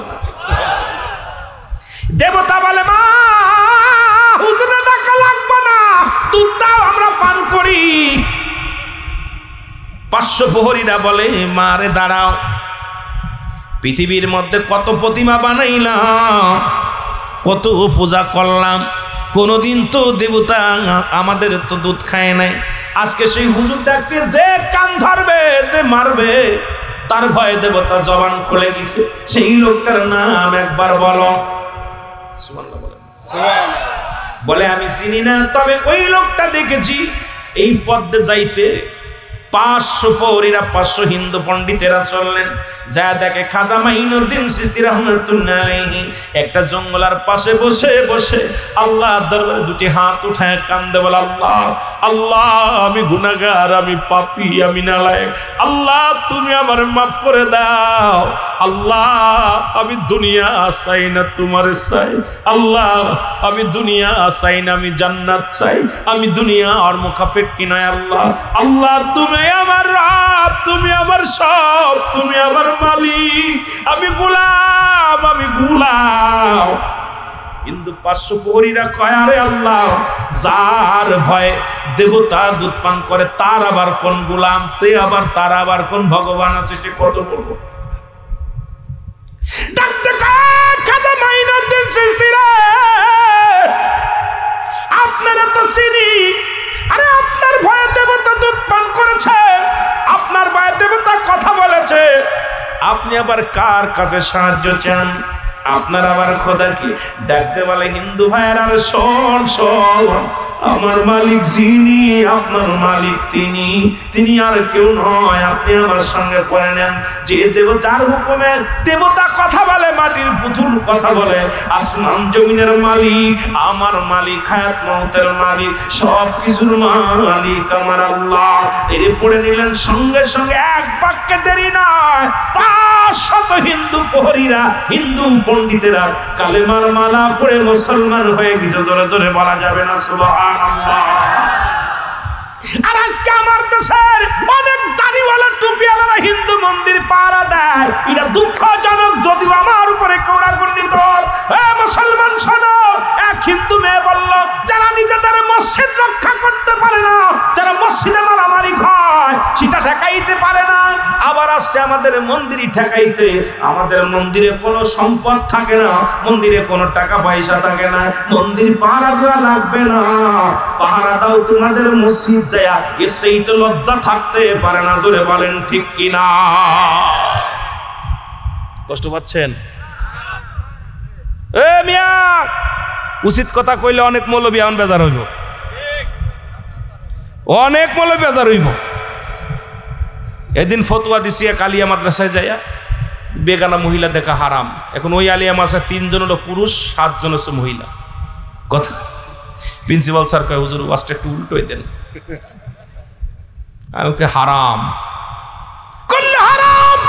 দেবতা বলে, মা হুজুরে ডাকা লাগবে না, দুধ দাও, আমরা পান করি। 500 প্রহরীরা বলে, মা রে দাঁড়াও, পৃথিবীর মধ্যে কত প্রতিমা বানাইলাম, কত পূজা করলাম, কোনদিন তো দেবতা আমাদের তো দুধ খায় নাই। আজকে সেই হুজুর ডাকতে যে কান ধরবে, যে মারবে, তার ভয়ে দেবতা জবান খুলে গেছে। সেই লোকটার নাম একবার বলো। সুবহানাল্লাহ বলেন। সুবহানাল্লাহ। বলে আমি চিনি না, তবে ওই লোকটা দেখেছি এই পথে যাইতে। 500 প্রহরীরা, 500 হিন্দু পণ্ডিতেরা চললেন, যা দেখে খাজা মাইনুদ্দিন চিশতি রাহমাতুল্লাহ আলাইহি একটা জঙ্গলার পাশে বসে বসে আল্লাহর দরবারে 2টি হাত উঠায় কান্দে, বলে, আল্লাহ আল্লাহ, আমি গুনাহগার, আমি পাপী, আমি নালায়েক, আল্লাহ তুমি আমার মাফ করে দাও, আল্লাহ আমি দুনিয়া চাই না, তোমারে চাই, আল্লাহ আমি দুনিয়া চাই না, আমি জান্নাত চাই, আমি দুনিয়া আর মুখাফেক্কি নয়, আল্লাহ আল্লাহ তুমি আমার রব, তুমি আমার সব, তুমি আমার মালিক, আমি গোলাম, আমি গোলাম। কিন্তু 500 প্রহরীরা কয়, আরে আল্লাহ, যার ভয়ে দেবতা দুধ পান করে তার আবার কোন গোলাম, তার আবার কোন ভগবান আছে, সে কত বলবো। ডাকতে খাজা মাইনুদ্দিন চিশতি রে, আপনারা তো চিনি, আরে আপনার ভয়ে দেবতা দুধ পান করেছে, আপনার ভয়ে দেবতা কথা বলেছে, আপনি আবার কার কাছে সাহায্য চান? আপনার আবার খোদা কি? ডাকতে বলে, হিন্দু ভাইয়ের, আর শোন শোন, আমার মালিক যিনি, আপনার মালিক তিনি, তিনি আর কেউ নয়, আপনি আমার সঙ্গে করে নেন। যে যার হুকুমে দেবতা কথা বলে, মাটির পুতুল কথা বলে, আসমান জমিনের মালিক, আমার মালিক, হায়াত মওতের মালিক, সব কিছুর মালিক আমার আল্লাহ। এরে পড়ে নিলেন সঙ্গে সঙ্গে, এক বাক্যে দেরি নয়, 500 হিন্দু প্রহরীরা, হিন্দু পণ্ডিতেরা কালেমার মালা পড়ে মুসলমান হয়ে গেছে। জোরে জোরে বলা যাবে না সুবহানাল্লাহ। আর আজকে আমার দেশের অনেক দাড়িওয়ালা টুপিওয়ালারা হিন্দু মন্দির পাহারা দেয়, এটা দুঃখজনক, যদিও আমার উপরে কৌরাগণ্ডিত। মুসলমান শোনো, এক হিন্দু মেয়ে বলল, যারা নিজেদের মসজিদ রক্ষা করতে পারে না, যারা মসজিদে মারামারি খায়, সেটা ঠেকাইতে পারে না, আবার আসছে আমাদের মন্দিরই ঠেকাইতে। আমাদের মন্দিরে কোনো সম্পদ থাকে না, মন্দিরে কোনো টাকা পয়সা থাকে না, মন্দির পাহারা দেওয়া লাগবে না, পাহারা দাও তোমাদের মসজিদ যায়, এসেই তো লজ্জা থাকতে পারে না। জোরে বলেন ঠিক কিনা? কষ্ট পাচ্ছেন? এ মিয়া, উচিত কথা কইলে অনেক মৌলবী এখন বেজার হইব, অনেক মৌলবী বেজার হইব। এদিন ফতোয়া দিছি কালিয়া মাদ্রাসায় যাইয়া, বেগানা মহিলা দেখা হারাম। এখন ওই আলিয়া মাদ্রাসা 3 জন হলো পুরুষ, 7 জন হচ্ছে মহিলা। কথা প্রিন্সিপাল স্যার কয়, হুজুর ওয়াজটা একটু উল্টোই দেন। আমি ওকে হারাম করলে হারাম,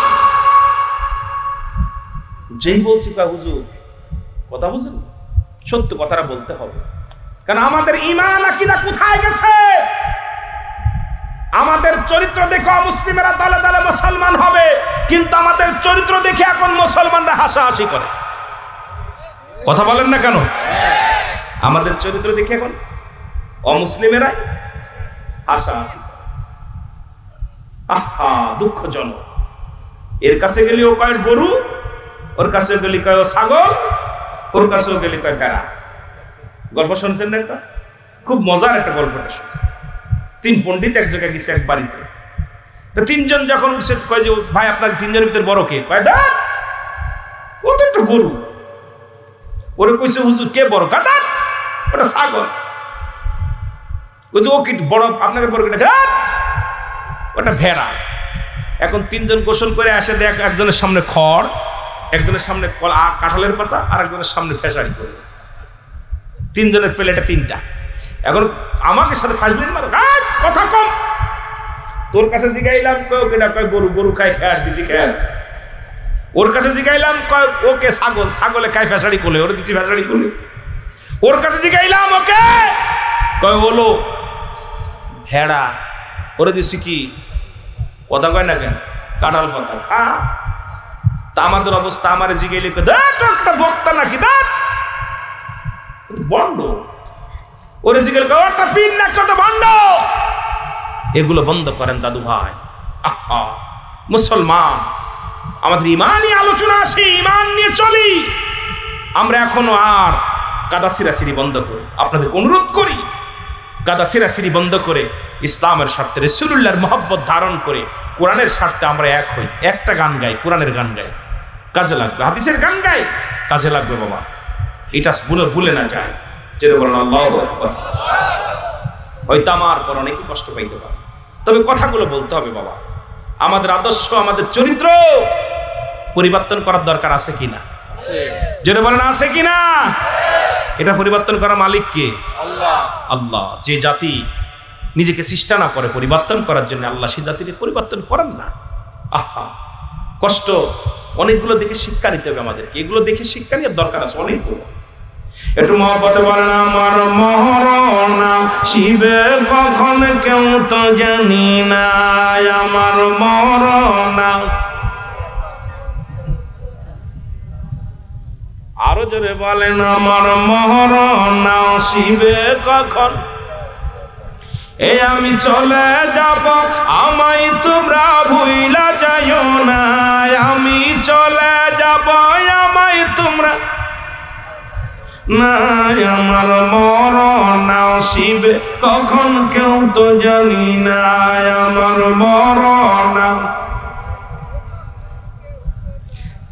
যেই বলছি কয় হুজুর কথা বুঝেন, সত্য কথাটা বলতে হবে, কারণ আমাদের ঈমান আকীদা কোথায় গেছে? আমাদের চরিত্র দেখে মুসলিমেরা দলে দলে মুসলমান হবে, কিন্তু আমাদের চরিত্র দেখে এখন মুসলমানরা হাসাহাসি করে। কথা বলেন না কেন? আমাদের চরিত্র দেখে এখন অমুসলিমেরা হাসাহাসি করে। আহা, দুঃখজনক। এর কাছে গেলে ও কয় গরু, ওর কাছে গেলি কয় ছাগল, ওর কাছেও গেলি কয় ভেড়া। গল্প শুনছেন না? একটা খুব মজার একটা গল্পটা শুনছেন। 3 পণ্ডিত এক জায়গায় গেছে এক বাড়িতে। তো 3 জন যখন উঠছে কয় যে ভাই আপনার 3 জনের ভিতরে বড় কে? কয় দা ও তো একটা গরু। ওরে কইছে হুজুর কে বড়? গাদা ওটা ছাগল। ও কি বড়? আপনাকে বড় কেটা? ওটা ভেড়া। এখন 3 জন গোসল করে আসে, দেখ একজনের সামনে খড়, একজনের সামনে কাঁঠালের পাতা, আর একজনের সামনে ফেসারি করে। 3 জনের প্লেটে 3টা। এখন আমাকে সাথে ফাজলিন মারো, কথা কম। তোর কাছে জিগাইলাম কেটা? কয় গরু। গরু খায় খেয়ার দিছি খেয়ার। ওর কাছে জিগাইলাম কয় ওকে ছাগল। ছাগলে খায় ফেসারি কোলে, ওরে দিচ্ছি ফেসারি কোলে। ওর কাছে জিগাইলাম ওকে, কয় হলো ভেড়া, ওরে দিচ্ছি কি? কথা কয় না কেন? কাঁঠাল পাতা খা। তা আমাদের অবস্থা, আমার জিগাইলে একটা বক্তা নাকি বন্ড। ওরে জিগাইলে একটা পিন না কত বন্ড। এগুলো বন্ধ করেন দাদু ভাই। আহা মুসলমান, আমাদের ইমানই আলোচনা আসি, ইমান নিয়ে চলি। আমরা এখনো আর কাদা সিরাসিরি বন্ধ করি। আপনাদের অনুরোধ করি কাদা সিরাসিরি বন্ধ করে ইসলামের স্বার্থে, রাসূলুল্লাহর মহব্বত ধারণ করে কোরআনের স্বার্থে আমরা এক হই। একটা গান গাই, কোরআনের গান গাই, কাজে লাগবে। হাদিসের গান গাই, কাজে লাগবে বাবা। এটা ভুলে না যায়। যেটা বলেন আল্লাহু আকবার। হয়তো আমার পর অনেকে কষ্ট পাইতে পারে, তবে কথাগুলো বলতে হবে বাবা। আমাদের আদর্শ, আমাদের চরিত্র পরিবর্তন করার দরকার আছে কিনা? যেটা বলেন আছে কিনা? এটা পরিবর্তন করার মালিক কে? আল্লাহ। আল্লাহ। যে জাতি নিজেকে চেষ্টা না করে পরিবর্তন করার জন্য, আল্লাহ সেই জাতিকে পরিবর্তন করেন না। আহা কষ্ট। অনেকগুলো দেখে শিক্ষা নিতে হবে আমাদেরকে। এগুলো দেখে শিক্ষা নেওয়ার দরকার আছে অনেকগুলো। একটু মহব্বতে বলেন আমার মরণ শিবে কখন কেউ তো জানি না, আমার মরণ। আরো জোরে বলেন আমার মরণ শিবে কখন। এই আমি চলে যাব, আমায় তোমরা ভুইলা যাইও না। আমি চলে যাব, আমায় তোমরা না। আমার মরণ শিবে কখন কেউ তো জানি না, আমার মরণ।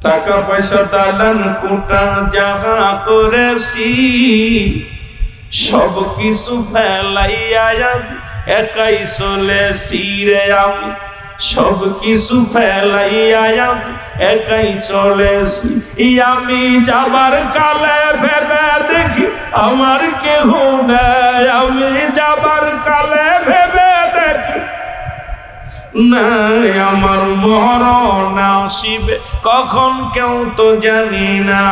টাকা পয়সা দালান কোটা যাহা করেছি, সব কিছু ফেলাইয়া একাই চলেছি রে আমি। সব কিছু ফেলাইয়া একাই চলেছি। আমি যাবার কালে ভেবে দেখি আমার কেহ নেই। আমি যাবার কালে ভেবে দেখি নাই, আমার মরণ আসিবে কখন কেউ তো জানি না।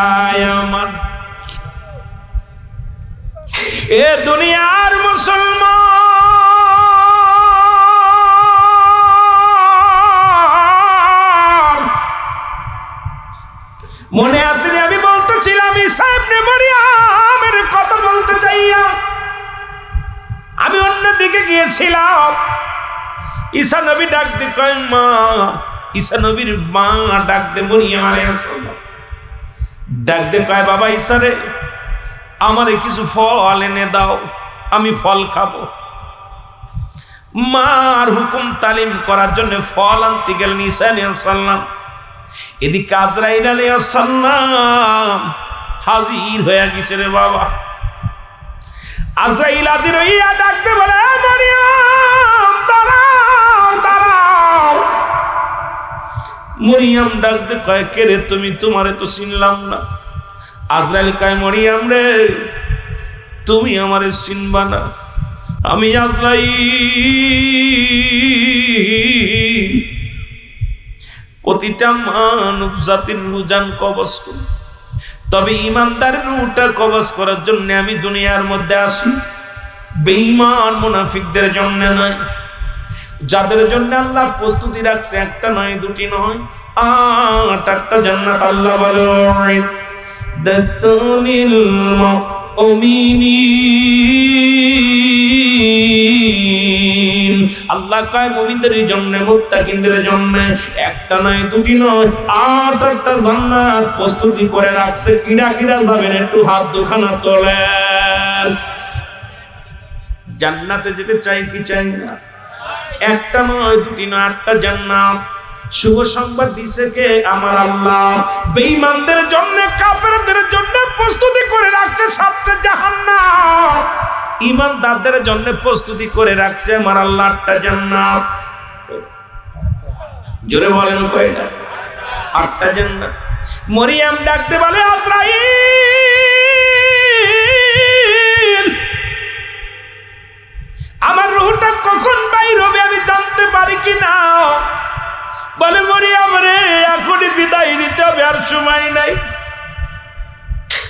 আমার এ দুনিয়ার মুসলমান, মনে আসেনি আমি বলতেছিলাম ঈসা ইবনে মারইয়ামের কথা বলতে চাইয়া আমি অন্যদিকে গিয়েছিলাম। ঈসা নবী ডাক দিয়ে কয় মা। ঈসা নবীর মা ডাক দিয়ে মারইয়াম আলাইহিস সালাম ডাক দিয়ে কয় বাবা ঈসা রে, আমারে কিছু ফল এনে দাও, আমি ফল খাবো। মার হুকুম তালিম করার জন্য ফল আনতে গেলেন ঈসা আলাইহিস সালাম। এদিকে আজরাইল আলাইহিস সালাম হাজির হয়ে গেছে রে বাবা। আজরাইল হাজির হইয়া ডাক দিয়ে বলে মারইয়াম দাঁড়াও দাঁড়াও। মারইয়াম ডাক দিয়ে কয় কে রে তুমি? তোমারে তো চিনলাম না। আজরাইল কয় মারইয়াম রে, তুমি আমারে চিনবা না, আমি আজরাইল। প্রতিটা মানব জাতির রুজান কবজ করি, তবে ইমানদারের রুটা কবজ করার জন্য আমি দুনিয়ার মধ্যে আসি। বেঈমান মুনাফিকদের জন্য নয়, যাদের জন্য আল্লাহ প্রস্তুতি রাখছে একটা নয় দুটি নয় 8টা জান্নাত। আল্লাহ বলে দাতুনিল মুমিনিন মুমিন। আল্লাহ কয় মুমিনদের জন্য, মুত্তাকিনদের জন্য একটা নয় দুটি নয় 8টা জান্নাত প্রস্তুতি করে রাখছে। কিরা কিরা যাবেন একটু হাত দুখানা তোলেন। জান্নাতে যেতে চাই কি চাই না? একটা নয় দুটি নয় 8টা জান্নাত। শুভ সংবাদ দিছে কে? আমার আল্লাহ। বেঈমানদের জন্য, কাফেরদের জন্য প্রস্তুতি করে রাখছে 7টা জাহান্নাম। ঈমানদারদের জন্য প্রস্তুতি করে রাখছে আমার আল্লাহ 8টা জান্নাত। জোরে বলেন কয়টা? 8টা জান্নাত। মরিয়ম ডাকতে বলে আজরাইল, আমার রূহটা কখন বাইর হবে আমি জানতে পারি কিনা? বলে মরিয়ম রে, এখনই বিদায় নিতে হবে, আর সময় নাই।